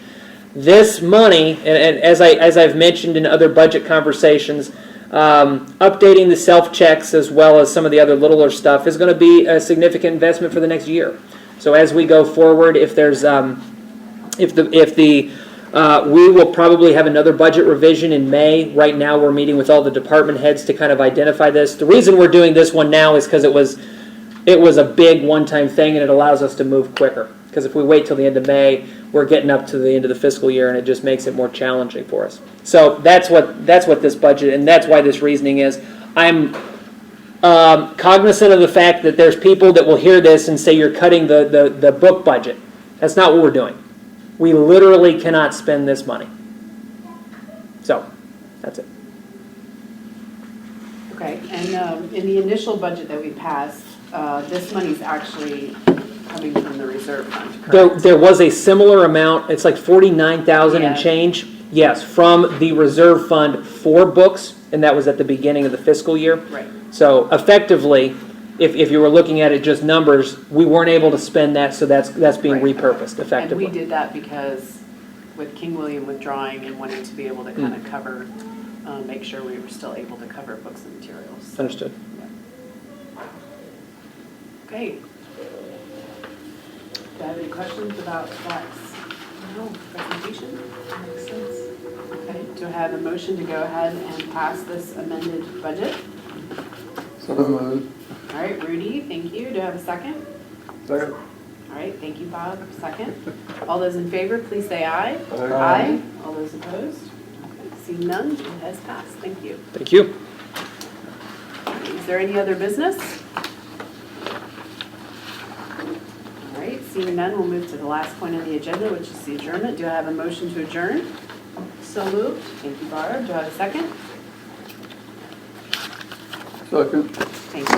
This money, and as I've mentioned in other budget conversations, updating the self-checks as well as some of the other littler stuff is going to be a significant investment for the next year. So as we go forward, we will probably have another budget revision in May. Right now we're meeting with all the department heads to kind of identify this. The reason we're doing this one now is because it was a big one-time thing, and it allows us to move quicker. Because if we wait till the end of May, we're getting up to the end of the fiscal year, and it just makes it more challenging for us. So that's what this budget, and that's why this reasoning is. I'm cognizant of the fact that there's people that will hear this and say you're cutting the book budget. That's not what we're doing. We literally cannot spend this money. So that's it. Okay, and in the initial budget that we passed, this money's actually coming from the reserve fund, correct? There was a similar amount, it's like 49,000 and Yeah. change, yes, from the reserve fund for books, and that was at the beginning of the fiscal year. Right. So effectively, if you were looking at it just numbers, we weren't able to spend that, so that's being Right. repurposed effectively. And we did that because with King William withdrawing and wanting to be able to kind of cover, make sure we were still able to cover books and materials. Understood. Okay. Do you have any questions about that presentation? Makes sense. Okay, do I have a motion to go ahead and pass this amended budget? So moved. All right, Rudy, thank you. Do I have a second? Second. All right, thank you, Bob. Second. All those in favor, please say aye. Aye. All those opposed? Okay, seeing none, it has passed. Thank you. Thank you. Is there any other business? All right, seeing none, we'll move to the last point on the agenda, which is the adjournment. Do I have a motion to adjourn? So moved. Thank you, Barb. Do I have a second? Second. Thank you.